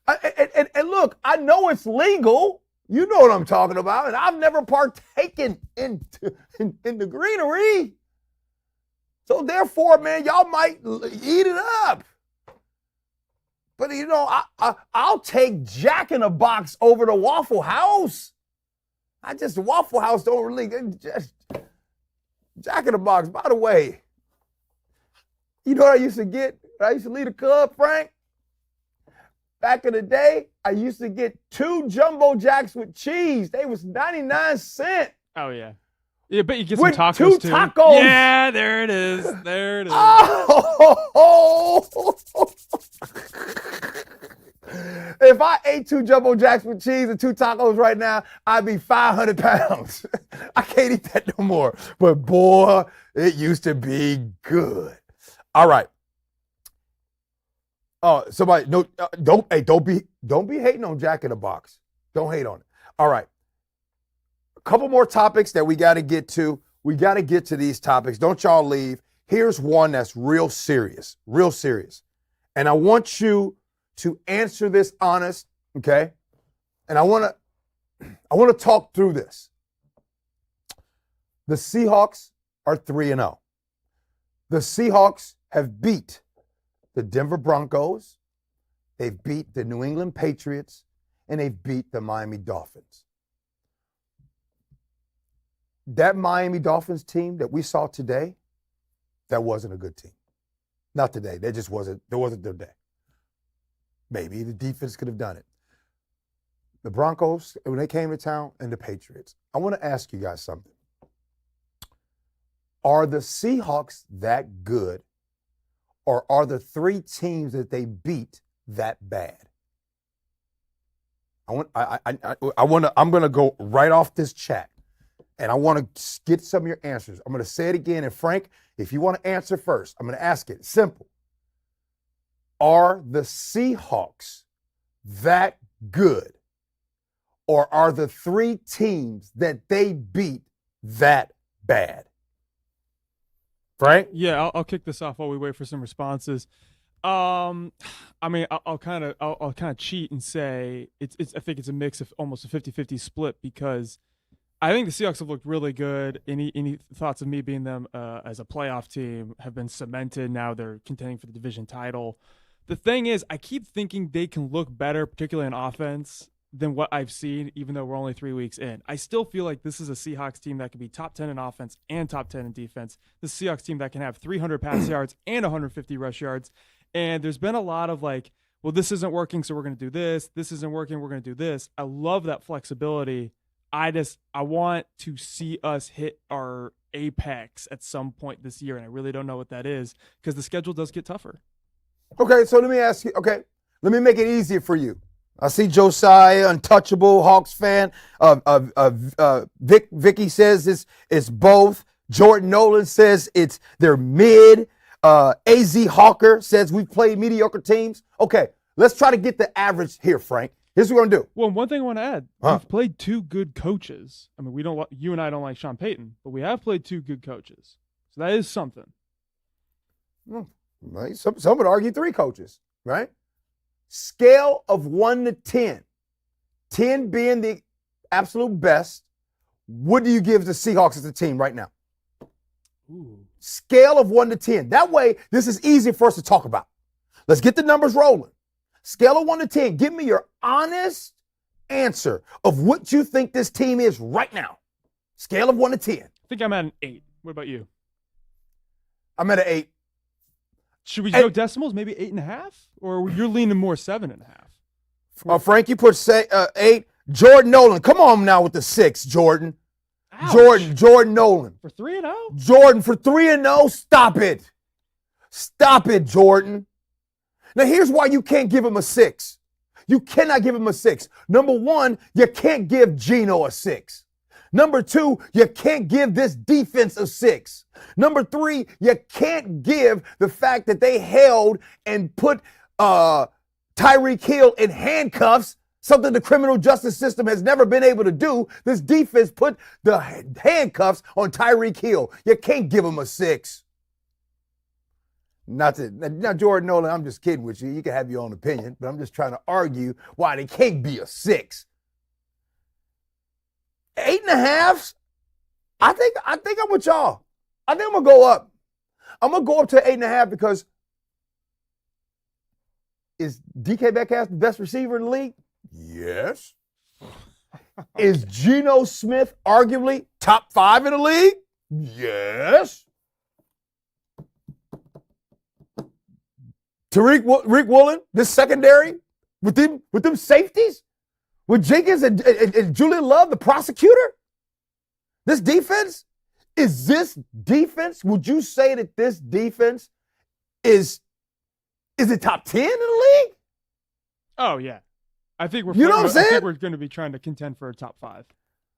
And look, I know it's legal. You know what I'm talking about. And I've never partaken in the greenery. So therefore, man, y'all might eat it up. But, you know, I'll take Jack in the Box over to Waffle House. Waffle House don't really, just Jack in the Box. By the way, you know what I used to get? I used to lead a club, Frank. Back in the day, I used to get 2 Jumbo Jacks with cheese. They was 99 cents. Oh, yeah. Yeah, but you get some with tacos, 2 too. tacos. Yeah, there it is. There it is. Oh. If I ate 2 Jumbo Jacks with cheese and 2 tacos right now, I'd be 500 pounds. I can't eat that no more. But, boy, it used to be good. All right. Oh, somebody, no, don't be hating on Jack in the Box. Don't hate on it. All right. A couple more topics that we got to get to. We got to get to these topics. Don't y'all leave. Here's one that's real serious. And I want you to answer this honest, okay? And I want to talk through this. The Seahawks are 3-0. The Seahawks have beat the Denver Broncos, they've beat the New England Patriots, and they've beat the Miami Dolphins. That Miami Dolphins team that we saw today, that wasn't a good team. Not today. That wasn't their day. Maybe the defense could have done it. The Broncos, when they came to town, and the Patriots. I want to ask you guys something. Are the Seahawks that good? Or are the 3 teams that they beat that bad? I'm going to go right off this chat, and I want to get some of your answers. I'm going to say it again, and Frank, if you want to answer first, I'm going to ask it. Simple. Are the Seahawks that good? Or are the 3 teams that they beat that bad? Frank? Yeah, I'll kick this off while we wait for some responses. I mean, I'll kind of cheat and say I think it's a mix of almost a 50-50 split because I think the Seahawks have looked really good. Any thoughts of me being them as a playoff team have been cemented. Now they're contending for the division title. The thing is, I keep thinking they can look better, particularly on offense, than what I've seen, even though we're only 3 weeks in. I still feel like this is a Seahawks team that could be top 10 in offense and top 10 in defense. The Seahawks team that can have 300 pass yards and 150 rush yards. And there's been a lot of like, well, this isn't working, so we're going to do this. This isn't working, we're going to do this. I love that flexibility. I want to see us hit our apex at some point this year, and I really don't know what that is because the schedule does get tougher. Okay, so let me ask you. Okay, let me make it easier for you. I see Josiah, untouchable Hawks fan. Vicky says it's both. Jordan Nolan says they're mid. AZ Hawker says we've played mediocre teams. Okay, let's try to get the average here, Frank. Here's what we're gonna do. Well, one thing I want to add: we've played two good coaches. I mean, you and I don't like Sean Payton, but we have played two good coaches, so that is something. Right. Some would argue 3 coaches, right? Scale of 1 to 10, 10 being the absolute best. What do you give the Seahawks as a team right now? Ooh. Scale of 1 to 10. That way, this is easy for us to talk about. Let's get the numbers rolling. Scale of 1 to 10. Give me your honest answer of what you think this team is right now. Scale of 1 to 10. I think I'm at an 8. What about you? I'm at an 8. Should we go decimals? Maybe 8.5, or you're leaning more 7.5? Frank, you put 8. Jordan Nolan, come on now with the 6, Jordan. Ouch. Jordan Nolan. For 3-0? Jordan for 3-0. Stop it. Stop it, Jordan. Now, here's why you can't give him a 6. You cannot give him a 6. Number 1, you can't give Geno a 6. Number 2, you can't give this defense a 6. Number 3, you can't give the fact that they held and put Tyreek Hill in handcuffs, something the criminal justice system has never been able to do. This defense put the handcuffs on Tyreek Hill. You can't give him a 6. Now, Jordan Nolan, I'm just kidding with you. You can have your own opinion, but I'm just trying to argue why they can't be a 6. 8.5. I think I'm with y'all. I think I'm gonna go up. I'm gonna go up to 8.5 because is DK Metcalf the best receiver in the league? Yes. Is Geno Smith arguably top 5 in the league? Yes. Rick Woolen, this secondary with them safeties? With Jenkins and Julian Love, the prosecutor? This defense? Is this defense? Would you say that this defense is it top 10 in the league? Oh, yeah. I think we're what I'm saying? I think we're going to be trying to contend for a top 5.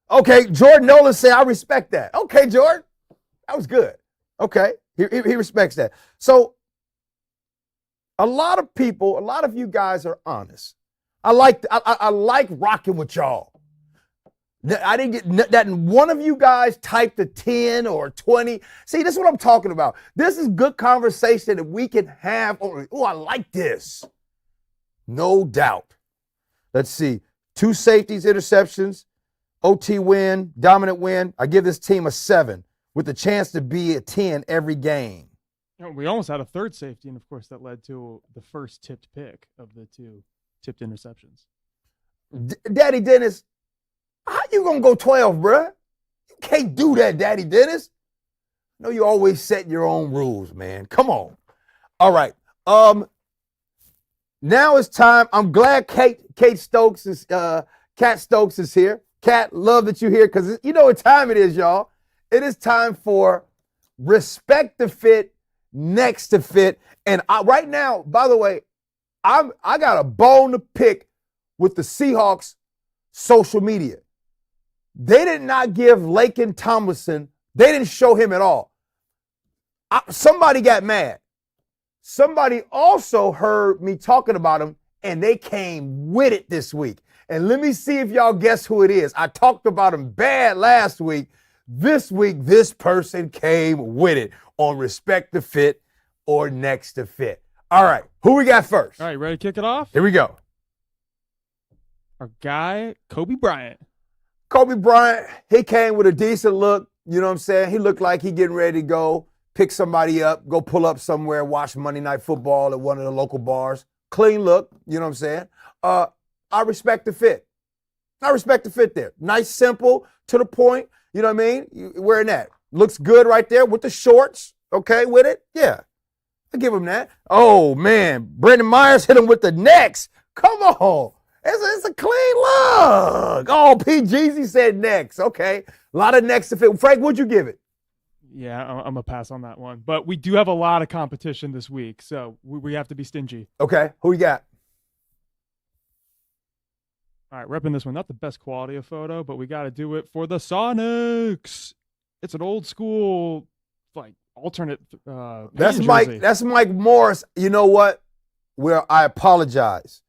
Okay, Jordan Nolan said, I respect that. Okay, Jordan. That was good. Okay. He respects that. So a lot of you guys are honest. I like rocking with y'all. I didn't get that one of you guys typed a 10 or 20. See, this is what I'm talking about. This is good conversation that we can have. Oh, I like this. No doubt. Let's see. 2 safeties, interceptions, OT win, dominant win. I give this team a 7 with the chance to be a 10 every game. We almost had a third safety, and of course that led to the first tipped pick of the 2 tipped interceptions. Daddy Dennis, how you gonna go 12, bruh? You can't do that, Daddy Dennis. No, you always set your own rules, man. Come on. All right. Now it's time. I'm glad Kat Stokes is here. Kat, love that you're here because you know what time it is, y'all. It is time for Respect the Fit, Next to Fit. And right now, by the way, I got a bone to pick with the Seahawks social media. They did not give Lakin Tomlinson, they didn't show him at all. Somebody got mad. Somebody also heard me talking about him, and they came with it this week. And let me see if y'all guess who it is. I talked about him bad last week. This week, this person came with it on Respect the Fit or Next to Fit. All right. Who we got first? All right, ready to kick it off? Here we go. Our guy, Kobe Bryant. Kobe Bryant, he came with a decent look. You know what I'm saying? He looked like he getting ready to go pick somebody up, go pull up somewhere, watch Monday Night Football at one of the local bars. Clean look. You know what I'm saying? I respect the fit. I respect the fit there. Nice, simple, to the point. You know what I mean? You wearing that. Looks good right there with the shorts. Okay with it? Yeah. I give him that. Oh, man. Brandon Myers hit him with the necks. Come on. It's a clean look. Oh, P. Jeezy said necks. Okay. A lot of necks to fit. Frank, what'd you give it? Yeah, I'm going to pass on that one. But we do have a lot of competition this week, so we have to be stingy. Okay. Who you got? All right, repping this one. Not the best quality of photo, but we got to do it for the Sonics. It's an old school, like, alternate That's jersey. Mike. That's Mike Morris. You know what? Well, I apologize.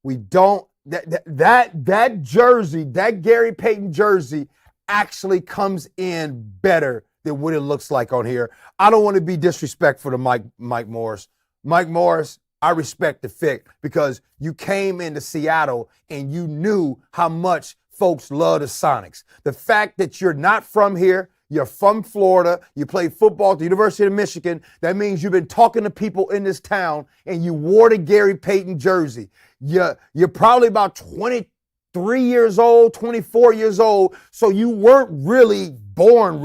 We don't that jersey, that Gary Payton jersey, actually comes in better than what it looks like on here. I don't want to be disrespectful to Mike Morris. Mike Morris, I respect the fit because you came into Seattle and you knew how much folks love the Sonics. The fact that you're not from here, you're from Florida, you played football at the University of Michigan, that means you've been talking to people in this town and you wore the Gary Payton jersey. You're probably about 23 years old, 24 years old, so you weren't really born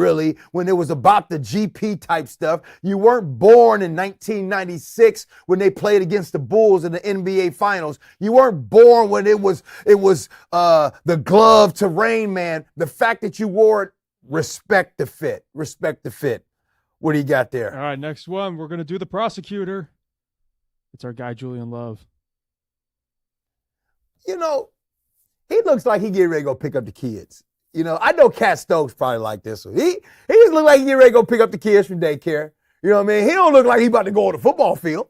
when it was about the GP type stuff. You weren't born in 1996 when they played against the Bulls in the NBA Finals. You weren't born when it was the glove to Rain Man. The fact that you wore it, respect the fit. Respect the fit. What do you got there? All right, next one. We're going to do the prosecutor. It's our guy, Julian Love. You know, he looks like he getting ready to go pick up the kids. You know, I know Cat Stokes probably like this one. He just look like he getting ready to go pick up the kids from daycare. You know what I mean? He don't look like he about to go on the football field.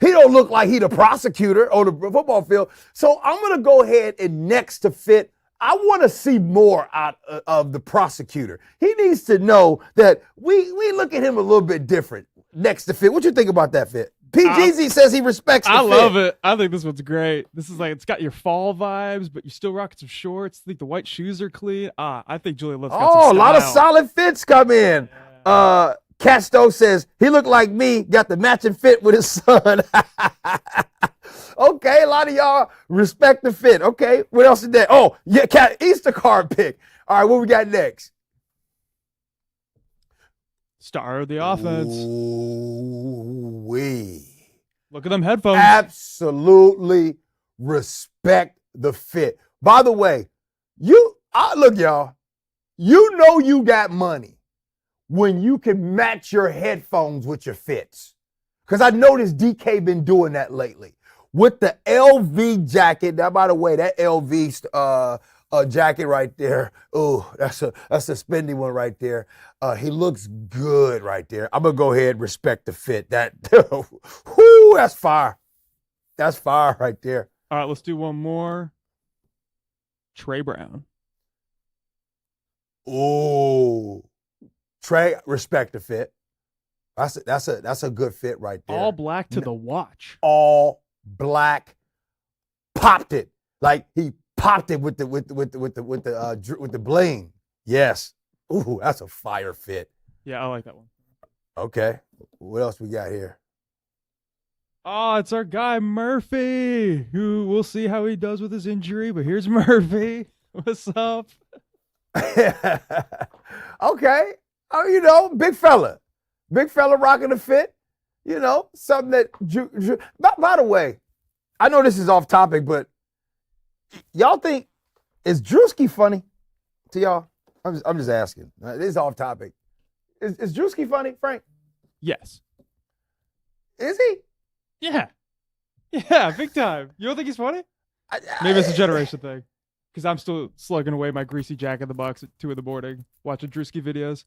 He don't look like he the prosecutor on the football field. So I'm going to go ahead and next to fit, I want to see more out of the prosecutor. He needs to know that we look at him a little bit different next to fit. What you think about that, Fit? PGZ says he respects the fit. I love it. I think this one's great. This is like, it's got your fall vibes, but you're still rocking some shorts. I think the white shoes are clean. I think Julian Love's got some style. A lot of solid fits come in. Yeah. Cat Stokes says, he looked like me, got the matching fit with his son. Okay, a lot of y'all respect the fit. Okay, what else is there? Oh, yeah, Cat Easter card pick. All right, what we got next? Star of the offense. Ooh-wee. Look at them headphones. Absolutely respect the fit. By the way, look, y'all, you know you got money when you can match your headphones with your fits. Because I noticed DK been doing that lately. With the LV jacket, now, by the way, that LV jacket right there, oh, that's a spendy one right there. He looks good right there. I'm going to go ahead and respect the fit. That, whoo, that's fire. That's fire right there. All right, let's do one more. Trey Brown. Oh, Trey, respect the fit. That's a good fit right there. All black to the watch. All black, popped it like he popped it with the bling. Yes. Ooh, that's a fire fit. Yeah, I like that one. Okay. What else we got here? Oh, it's our guy Murphy, who we'll see how he does with his injury. But here's Murphy. What's up? Okay. Oh, you know, big fella rocking the fit. You know, something that by the way, I know this is off topic, but y'all think, is Drewski funny to y'all? I'm just asking. This is off topic. Is Drewski funny, Frank? Yes. Is he? Yeah. Yeah, big time. You don't think he's funny? Maybe it's a generation thing. Because I'm still slugging away my greasy Jack in the Box at 2 in the morning, watching Drewski videos.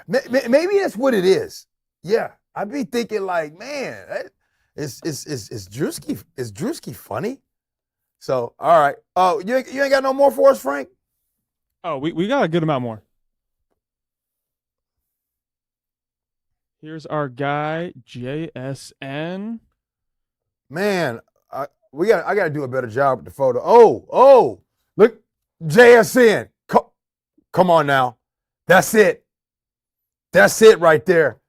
Maybe that's what it is. Yeah. I'd be thinking like, man, is Drewski funny? So, all right. Oh, you ain't got no more for us, Frank? Oh, we got a good amount more. Here's our guy, JSN. Man, I got to do a better job with the photo. Oh, look, JSN. Come on now. That's it. That's it right there.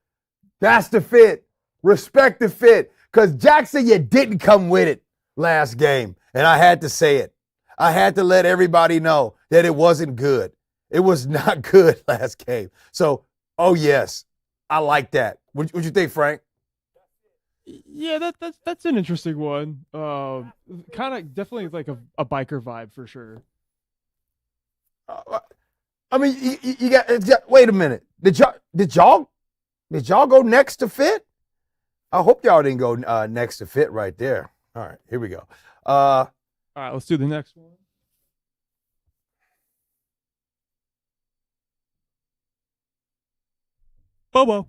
That's the fit. Respect the fit. Because Jackson, you didn't come with it last game. And I had to say it. I had to let everybody know that it wasn't good. It was not good last game. So, oh, yes, I like that. What you think, Frank? Yeah, that's an interesting one. Kind of definitely like a biker vibe for sure. I mean, you got. Wait a minute. Did y'all go next to fit? I hope y'all didn't go next to fit right there. All right, here we go. All right, let's do the next one. Bobo.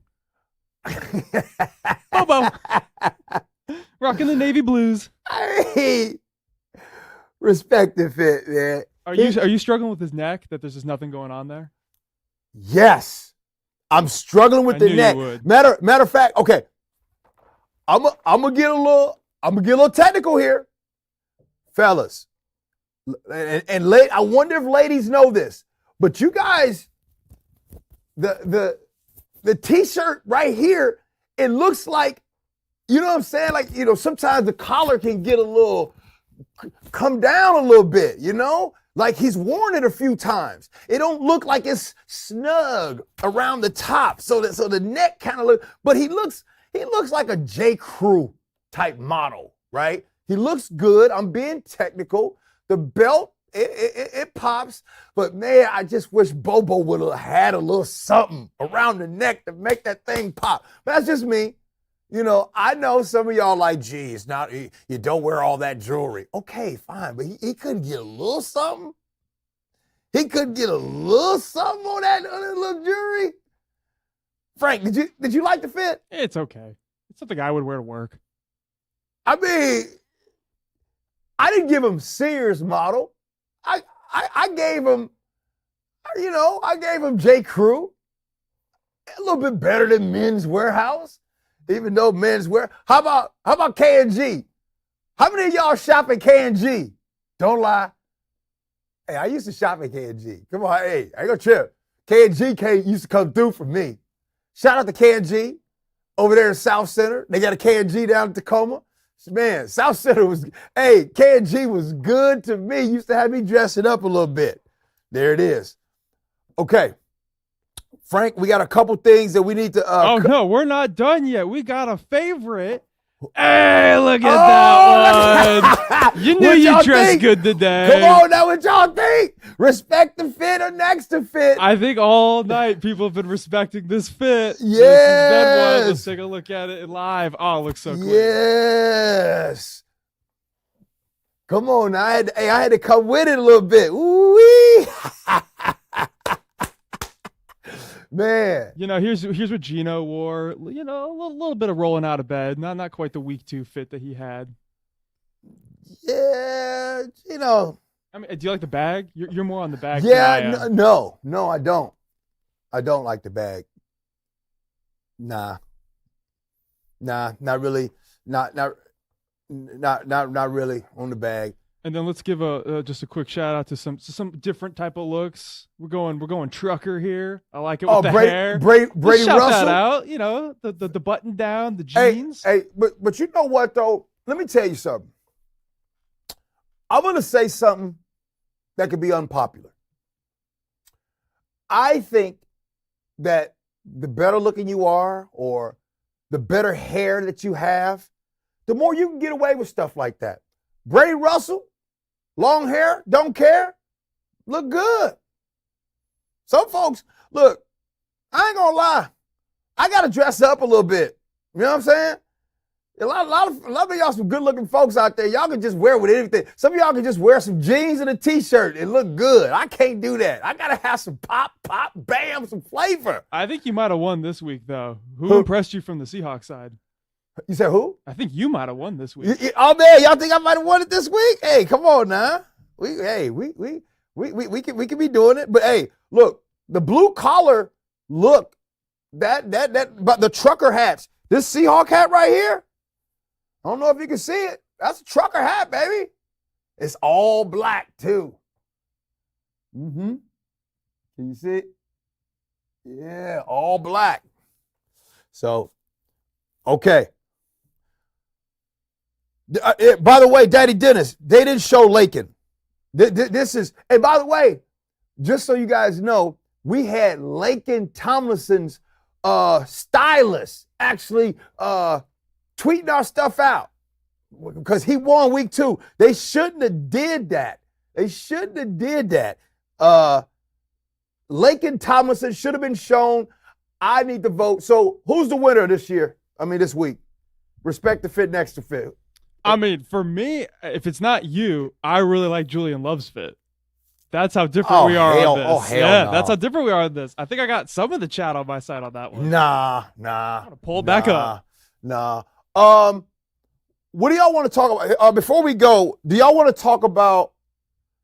Bobo. Rocking the navy blues. Hey, respect the fit, man. Are you struggling with his neck? That there's just nothing going on there? Yes, I'm struggling with the neck. Matter of fact, okay. I'm gonna get a little technical here, fellas. And I wonder if ladies know this, but you guys, the t-shirt right here, it looks like, you know what I'm saying? Like, you know, sometimes the collar can get come down a little bit, you know? Like he's worn it a few times. It don't look like it's snug around the top. So the neck kind of but he looks like a J. Crew type model, right? He looks good. I'm being technical. The belt, it pops. But man, I just wish Bobo would have had a little something around the neck to make that thing pop. But that's just me. You know, I know some of y'all like, geez, you don't wear all that jewelry. Okay, fine. But he couldn't get a little something? He couldn't get a little something on that little jewelry? Frank, did you like the fit? It's okay. It's something I would wear to work. I mean, I didn't give him Sears model. I gave him, you know, I gave him J. Crew. A little bit better than Men's Warehouse, even though Men's Wear. How about K&G? How many of y'all shop at K&G? Don't lie. Hey, I used to shop at K&G. Come on, hey, I ain't gonna trip. K&G used to come through for me. Shout out to K&G over there in South Center. They got a K&G down in Tacoma. Man, South Center K&G was good to me. Used to have me dressing up a little bit. There it is. Okay. Frank, we got a couple things that we need to. No, we're not done yet. We got a favorite. Hey, look at that one. You knew you dressed good today. Come on, now what y'all think? Respect the fit or next to fit? I think all night people have been respecting this fit. Yes. Let's take a look at it live. Oh, it looks so cool. Yes. Come on, I had to come with it a little bit. Ooh-wee. Man, you know, here's what Gino wore. You know, a little bit of rolling out of bed. Not quite the week 2 fit that he had. Yeah, you know. I mean, do you like the bag? You're more on the bag. Yeah, no, I don't. I don't like the bag. Nah, not really. Not really on the bag. And then let's give just a quick shout out to some different type of looks. We're going trucker here. I like it with the hair. Brady shout Russell. That out. You know, the button down, the jeans. Hey, but you know what though? Let me tell you something. I'm gonna say something that could be unpopular. I think that the better looking you are, or the better hair that you have, the more you can get away with stuff like that. Brady Russell. Long hair, don't care, look good. Some folks, look, I ain't gonna lie, I gotta dress up a little bit. You know what I'm saying? A lot of y'all some good looking folks out there. Y'all can just wear with anything. Some of y'all can just wear some jeans and a t-shirt and look good. I can't do that. I gotta have some pop, bam, some flavor. I think you might have won this week though. Who impressed you from the Seahawks side? You said who? I think you might have won this week. Oh man, y'all think I might have won it this week? Hey, come on now. We can be doing it. But hey, look, the blue collar look but the trucker hats. This Seahawk hat right here, I don't know if you can see it. That's a trucker hat, baby. It's all black too. Mm-hmm. Can you see it? Yeah, all black. So, okay. By the way, Daddy Dennis, they didn't show Lakin. This is, and by the way, just so you guys know, we had Lakin Tomlinson's stylist actually tweeting our stuff out because he won week 2. They shouldn't have did that. Lakin Tomlinson should have been shown. I need to vote. So who's the winner this week? Respect the fit next to fit. I mean, for me, if it's not you, I really like Julian Love's fit. That's how different we are on this. Oh, hell no. That's how different we are on this. I think I got some of the chat on my side on that one. Nah. Pull it back up. Nah. What do y'all want to talk about? Before we go, do y'all want to talk about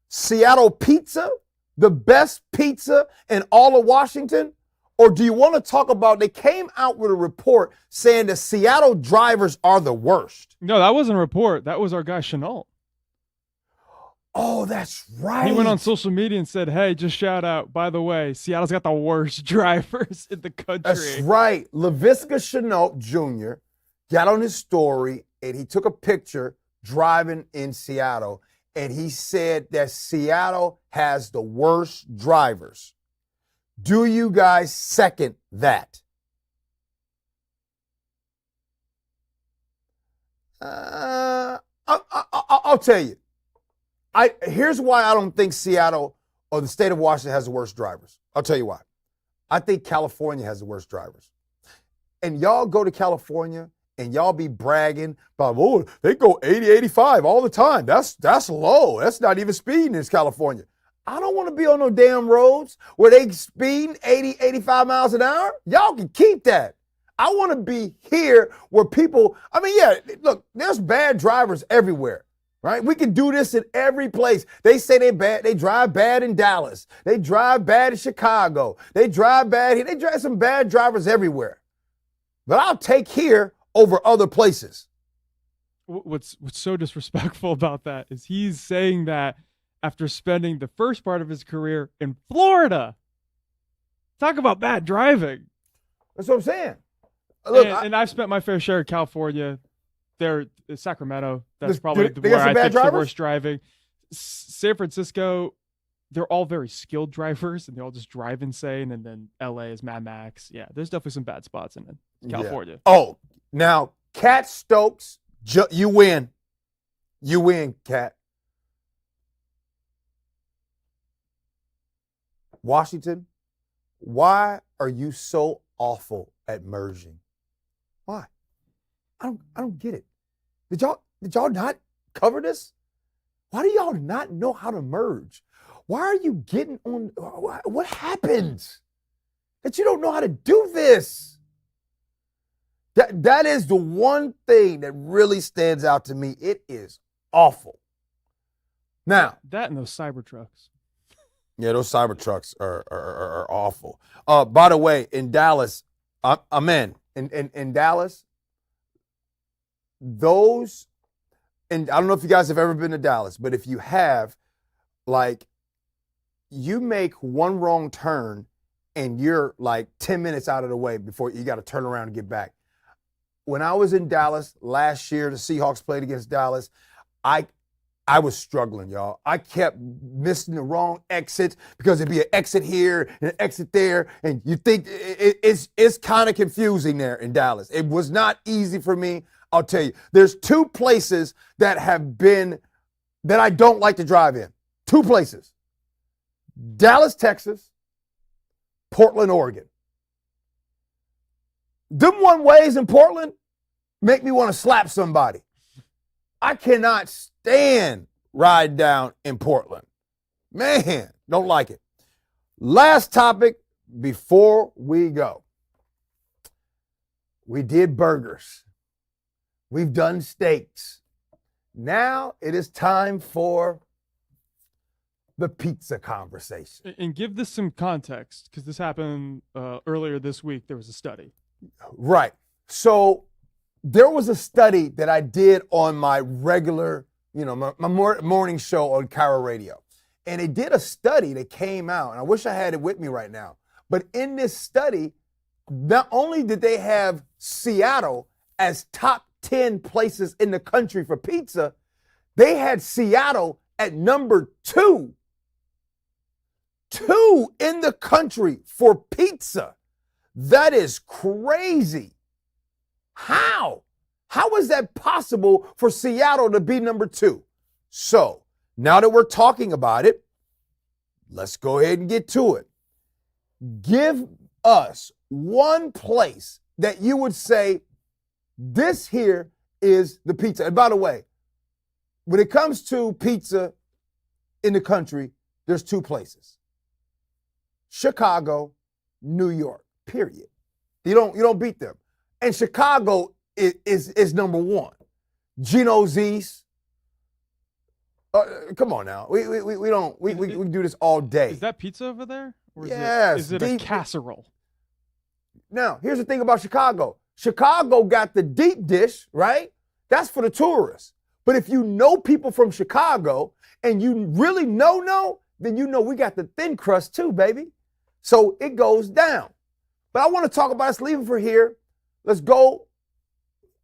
Seattle pizza, the best pizza in all of Washington? Or do you want to talk about, they came out with a report saying the Seattle drivers are the worst. No, that wasn't a report. That was our guy, Chenault. Oh, that's right. He went on social media and said, hey, just shout out, by the way, Seattle's got the worst drivers in the country. That's right. LaVisca Chenault Jr. got on his story and he took a picture driving in Seattle. And he said that Seattle has the worst drivers. Do you guys second that? I'll tell you. Here's why I don't think Seattle or the state of Washington has the worst drivers. I'll tell you why. I think California has the worst drivers. And y'all go to California and y'all be bragging about, oh, they go 80, 85 all the time. That's low. That's not even speeding in California. I don't want to be on no damn roads where they speeding 80, 85 miles an hour. Y'all can keep that. I want to be here where people, look, there's bad drivers everywhere, right? We can do this in every place. They say they bad. They drive bad in Dallas. They drive bad in Chicago. They drive bad here. They drive some bad drivers everywhere. But I'll take here over other places. What's so disrespectful about that is he's saying that after spending the first part of his career in Florida. Talk about bad driving. That's what I'm saying. Look, and I've spent my fair share in California. There, Sacramento. That's probably where I think the worst driving. San Francisco, they're all very skilled drivers, and they all just drive insane. And then LA is Mad Max. Yeah, there's definitely some bad spots in California. Yeah. Oh, now, Cat Stokes, you win. You win, Cat. Washington, why are you so awful at merging? Why? I don't get it. Did y'all not cover this? Why do y'all not know how to merge? Why are you getting on? What happens that you don't know how to do this? That is the one thing that really stands out to me. It is awful. Now that and those Cybertrucks. Yeah, those Cybertrucks are awful. By the way, in Dallas, I'm in Dallas. Those, and I don't know if you guys have ever been to Dallas, but if you have, like, you make one wrong turn and you're like 10 minutes out of the way before you got to turn around and get back. When I was in Dallas last year, the Seahawks played against Dallas. I was struggling, y'all. I kept missing the wrong exits because it'd be an exit here and an exit there. And you think it's kind of confusing there in Dallas. It was not easy for me. I'll tell you, there's 2 places that I don't like to drive in. 2 places. Dallas, Texas, Portland, Oregon. Them one ways in Portland make me want to slap somebody. I cannot stand ride down in Portland. Man, don't like it. Last topic before we go. We did burgers. We've done steaks. Now it is time for the pizza conversation. And give this some context, because this happened earlier this week. There was a study. Right. So there was a study that I did on my regular, my morning show on Cairo Radio. And they did a study that came out, and I wish I had it with me right now. But in this study, not only did they have Seattle as top 10 places in the country for pizza, they had Seattle at number 2. 2 in the country for pizza. That is crazy. How? How is that possible for Seattle to be number 2? So, now that we're talking about it, let's go ahead and get to it. Give us one place that you would say, this here is the pizza. And by the way, when it comes to pizza in the country, there's 2 places. Chicago, New York, period. You don't beat them. And Chicago is number 1. Geno's East. Come on now. We do this all day. Is that pizza over there? Or yes. Is it a casserole? Now, here's the thing about Chicago. Chicago got the deep dish, right? That's for the tourists. But if you know people from Chicago and you really know, then you know we got the thin crust too, baby. So it goes down. But I want to talk about, let's leave it for here. Let's go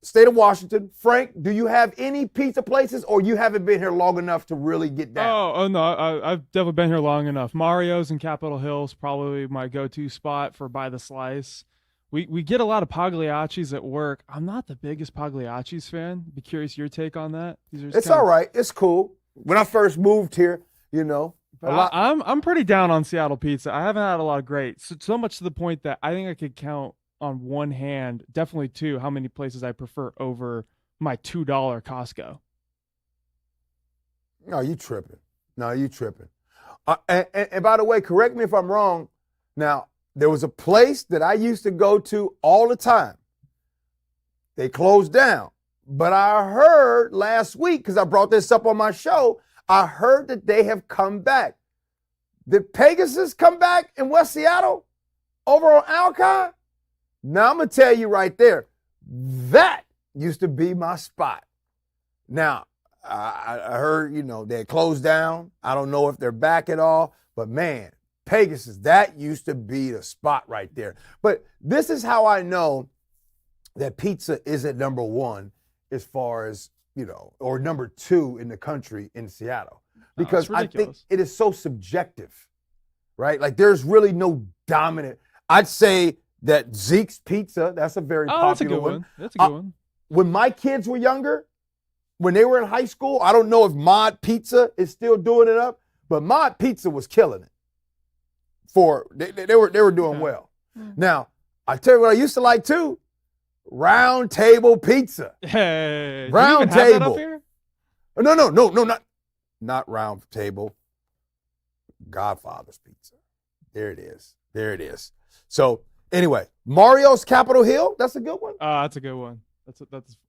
state of Washington. Frank, do you have any pizza places, or you haven't been here long enough to really get down? Oh no, I've definitely been here long enough. Mario's in Capitol Hill is probably my go-to spot for by the slice. We get a lot of Pagliacci's at work. I'm not the biggest Pagliacci's fan. Be curious your take on that. It's all right. It's cool. When I first moved here, I'm pretty down on Seattle pizza. I haven't had a lot of great. So much to the point that I think I could count on one hand, definitely 2, how many places I prefer over my $2 Costco. No, you tripping. And by the way, correct me if I'm wrong. Now, there was a place that I used to go to all the time. They closed down. But I heard last week, because I brought this up on my show, I heard that they have come back. Did Pegasus come back in West Seattle over on Alki? Now, I'm going to tell you right there, that used to be my spot. Now, I heard, they had closed down. I don't know if they're back at all, but man, Pegasus, that used to be the spot right there. But this is how I know that pizza isn't number 1 as far as, or number 2 in the country in Seattle. Because I think it is so subjective, right? Like there's really no dominant. I'd say that Zeke's Pizza, that's a very popular one. That's a good one. When my kids were younger, when they were in high school, I don't know if Mod Pizza is still doing it up, but Mod Pizza was killing it. They were doing well. Now, I tell you what I used to like too, Round Table Pizza. Hey, Round do you even Table. have that up here? No, not Round Table. Godfather's Pizza. There it is. So anyway, Mario's Capitol Hill. That's a good one. That's a good one.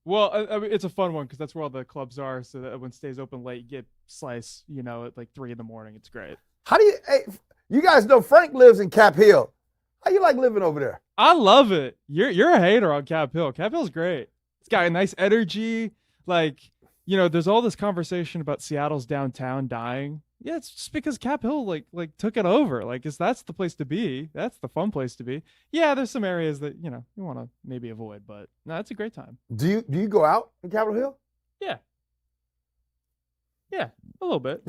Well, I mean, it's a fun one because that's where all the clubs are. So that when it stays open late, you get slice, at like 3 in the morning. It's great. Hey, you guys know Frank lives in Cap Hill. How you like living over there? I love it. You're a hater on Cap Hill. Cap Hill's great. It's got a nice energy. Like, there's all this conversation about Seattle's downtown dying. Yeah, it's just because Cap Hill like took it over. Like, that's the place to be. That's the fun place to be. Yeah, there's some areas that you want to maybe avoid, but no, it's a great time. Do you go out in Capitol Hill? Yeah, a little bit.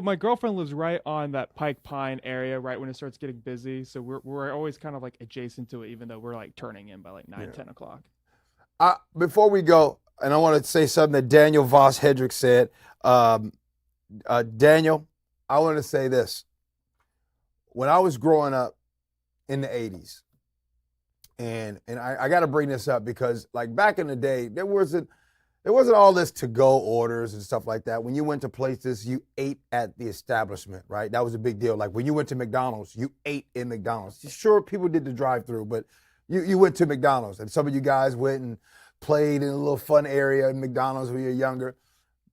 My girlfriend lives right on that Pike Pine area, right when it starts getting busy. So we're always kind of like adjacent to it, even though we're like turning in by like 9-10 o'clock. Before we go, and I want to say something that Daniel Voss Hedrick said. Daniel, I want to say this. When I was growing up in the 80s, and I got to bring this up because like back in the day, there wasn't all this to-go orders and stuff like that. When you went to places, you ate at the establishment, right? That was a big deal. Like when you went to McDonald's, you ate in McDonald's. Sure, people did the drive-through, but you went to McDonald's. And some of you guys went and played in a little fun area in McDonald's when you were younger.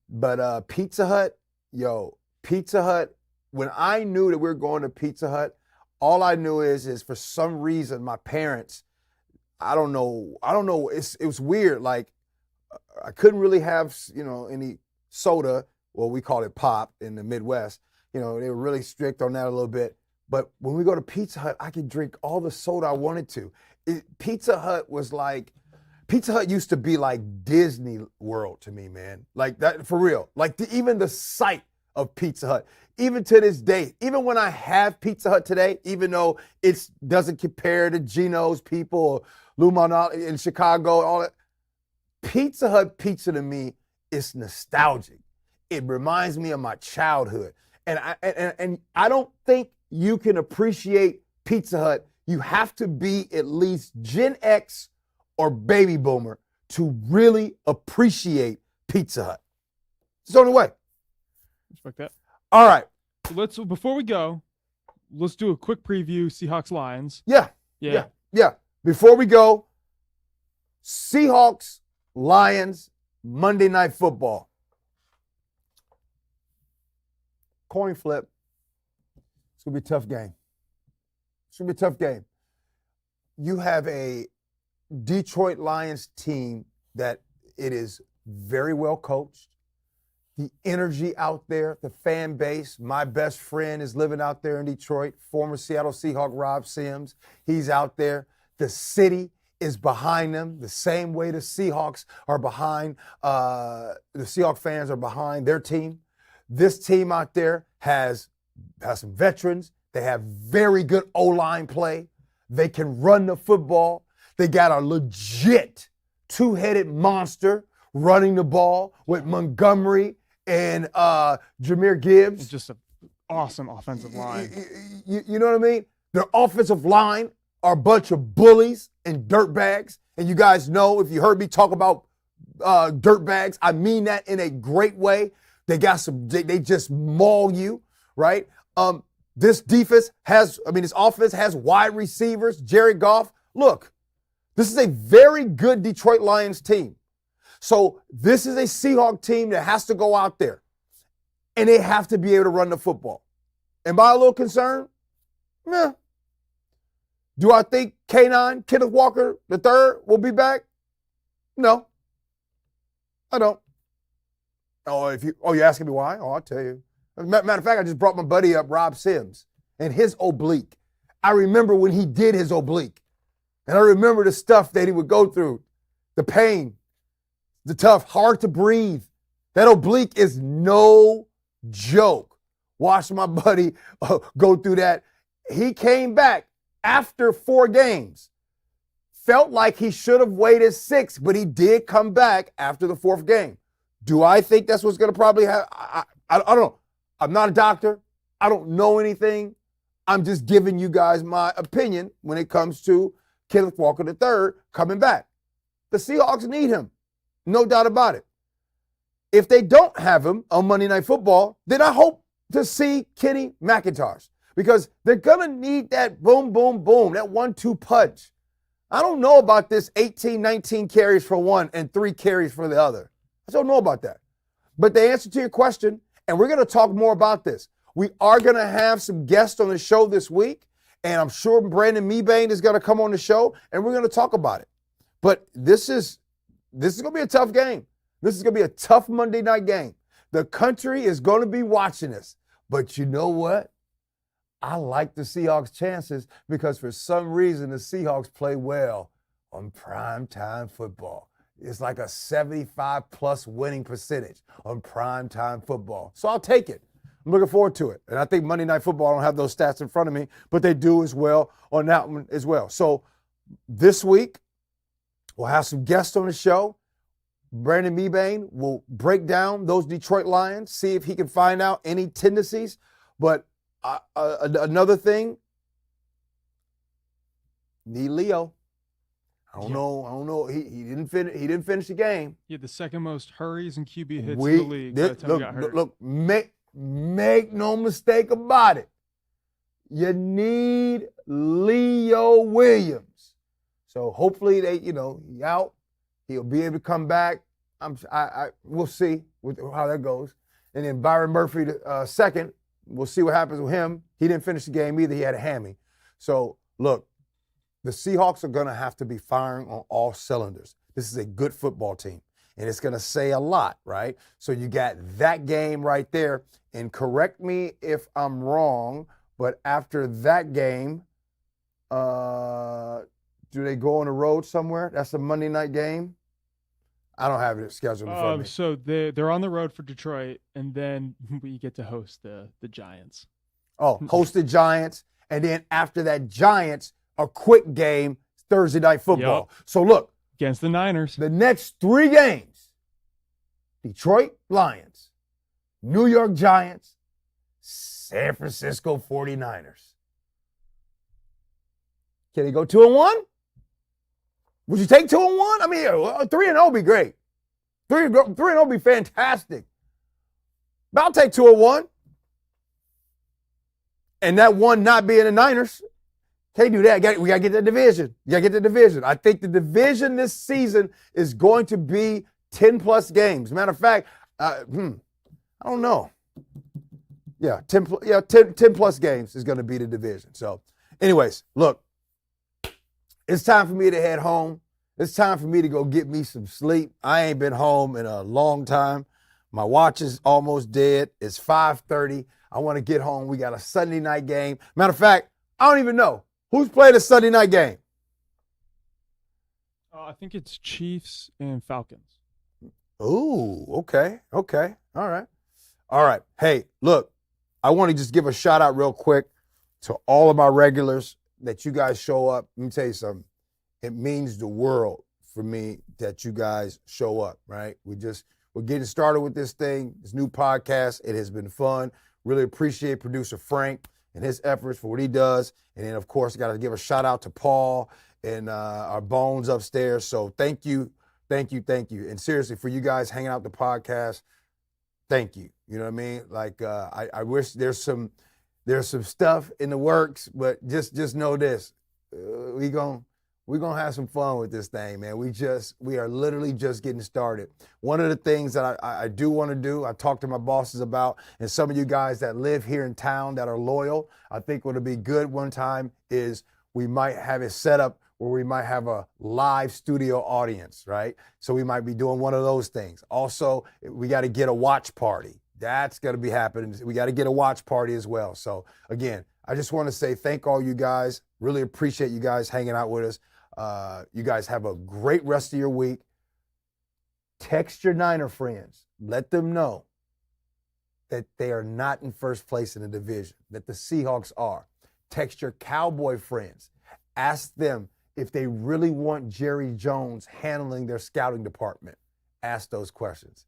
But Pizza Hut, yo, Pizza Hut, when I knew that we were going to Pizza Hut, all I knew is for some reason my parents, I don't know, it was weird. Like I couldn't really have, any soda. Well, we call it pop in the Midwest. They were really strict on that a little bit. But when we go to Pizza Hut, I could drink all the soda I wanted to. Pizza Hut used to be like Disney World to me, man. Like that, for real. Like even the sight of Pizza Hut, even to this day, even when I have Pizza Hut today, even though it doesn't compare to Geno's people or Lou Malnati in Chicago, all that, Pizza Hut pizza to me is nostalgic. It reminds me of my childhood. And I don't think you can appreciate Pizza Hut. You have to be at least Gen X or baby boomer to really appreciate Pizza Hut. It's the only way. Respect that. All right. Before we go, let's do a quick preview, Seahawks Lions. Yeah. Before we go, Seahawks Lions Monday Night Football. Coin flip. It's going to be a tough game. It's going to be a tough game. You have a Detroit Lions team that it is very well coached. The energy out there, the fan base. My best friend is living out there in Detroit, former Seattle Seahawk Rob Sims. He's out there. The city is behind them the same way the Seahawks are behind, the Seahawk fans are behind their team. This team out there has some veterans. They have very good O-line play. They can run the football. They got a legit two-headed monster running the ball with Montgomery and Jahmyr Gibbs. It's just an awesome offensive line. You know what I mean? Their offensive line are a bunch of bullies and dirtbags. And you guys know, if you heard me talk about dirtbags, I mean that in a great way. They just maul you, right? This offense has wide receivers, Jared Goff. Look, this is a very good Detroit Lions team. So this is a Seahawk team that has to go out there, and they have to be able to run the football. Am I a little concerned? Meh. Do I think K9, Kenneth Walker III, will be back? No, I don't. You're asking me why? I'll tell you. Matter of fact, I just brought my buddy up, Rob Sims, and his oblique. I remember when he did his oblique, and I remember the stuff that he would go through, the pain, the tough, hard to breathe. That oblique is no joke. Watching my buddy go through that. He came back after 4 games. Felt like he should have waited 6, but he did come back after the 4th game. Do I think that's what's going to probably happen? I don't know. I'm not a doctor. I don't know anything. I'm just giving you guys my opinion when it comes to Kenneth Walker III coming back. The Seahawks need him. No doubt about it. If they don't have him on Monday Night Football, then I hope to see Kenny McIntosh, because they're going to need that boom, boom, boom, that 1-2 punch. I don't know about this 18, 19 carries for one and 3 carries for the other. I don't know about that. But the answer to your question, and we're going to talk more about this. We are going to have some guests on the show this week, and I'm sure Brandon Mebane is going to come on the show, and we're going to talk about it. But this is going to be a tough game. This is going to be a tough Monday night game. The country is going to be watching this. But you know what? I like the Seahawks' chances because for some reason the Seahawks play well on primetime football. It's like a 75-plus winning percentage on primetime football. So I'll take it. I'm looking forward to it. And I think Monday Night Football, I don't have those stats in front of me, but they do as well on that one as well. So this week, we'll have some guests on the show. Brandon Mebane will break down those Detroit Lions, see if he can find out any tendencies. But another thing, need Leo. I don't know. He didn't finish. He didn't finish the game. He had the second most hurries and QB hits in the league. Look, make no mistake about it. You need Leo Williams. So hopefully he's out. He'll be able to come back. We'll see how that goes. And then Byron Murphy, second. We'll see what happens with him. He didn't finish the game either. He had a hammy. So, look, the Seahawks are going to have to be firing on all cylinders. This is a good football team, and it's going to say a lot, right? So you got that game right there. And correct me if I'm wrong, but after that game, do they go on the road somewhere? That's a Monday night game? I don't have it scheduled in front of me. So they're on the road for Detroit, and then we get to host the Giants. Oh, host the Giants, and then after that Giants, a quick game, Thursday Night Football. Yep. So look. Against the Niners. The next 3 games, Detroit Lions, New York Giants, San Francisco 49ers. Can they go 2-1? Would you take 2-1? I mean, 3-0 would be great. 3-0 would be fantastic. But I'll take 2-1. And that one not being the Niners. Can't do that. We got to get the division. You got to get the division. I think the division this season is going to be 10-plus games. Matter of fact, I don't know. Yeah, 10-plus games is going to be the division. So, anyways, look, it's time for me to head home. It's time for me to go get me some sleep. I ain't been home in a long time. My watch is almost dead. It's 5:30. I want to get home. We got a Sunday night game. Matter of fact, I don't even know. Who's playing a Sunday night game? I think it's Chiefs and Falcons. Ooh, okay. All right. Hey, look, I want to just give a shout out real quick to all of my regulars that you guys show up. Let me tell you something. It means the world for me that you guys show up, right? We're getting started with this thing, this new podcast. It has been fun. Really appreciate producer Frank and his efforts for what he does. And then, of course, I got to give a shout out to Paul and our Bones upstairs. So thank you. And seriously, for you guys hanging out the podcast, thank you. You know what I mean? Like, I wish there's some stuff in the works, but just know this. We're gonna have some fun with this thing, man. We are literally just getting started. One of the things that I do want to do, I talked to my bosses about, and some of you guys that live here in town that are loyal, I think what'll be good one time is we might have it set up where we might have a live studio audience, right? So we might be doing one of those things. Also, we got to get a watch party. That's going to be happening. We got to get a watch party as well. So again, I just want to say thank all you guys. Really appreciate you guys hanging out with us. You guys have a great rest of your week. Text your Niner friends. Let them know that they are not in first place in the division, that the Seahawks are. Text your Cowboy friends. Ask them if they really want Jerry Jones handling their scouting department. Ask those questions.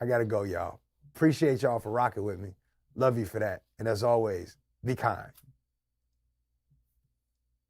I got to go, y'all. Appreciate y'all for rocking with me. Love you for that. And as always, be kind.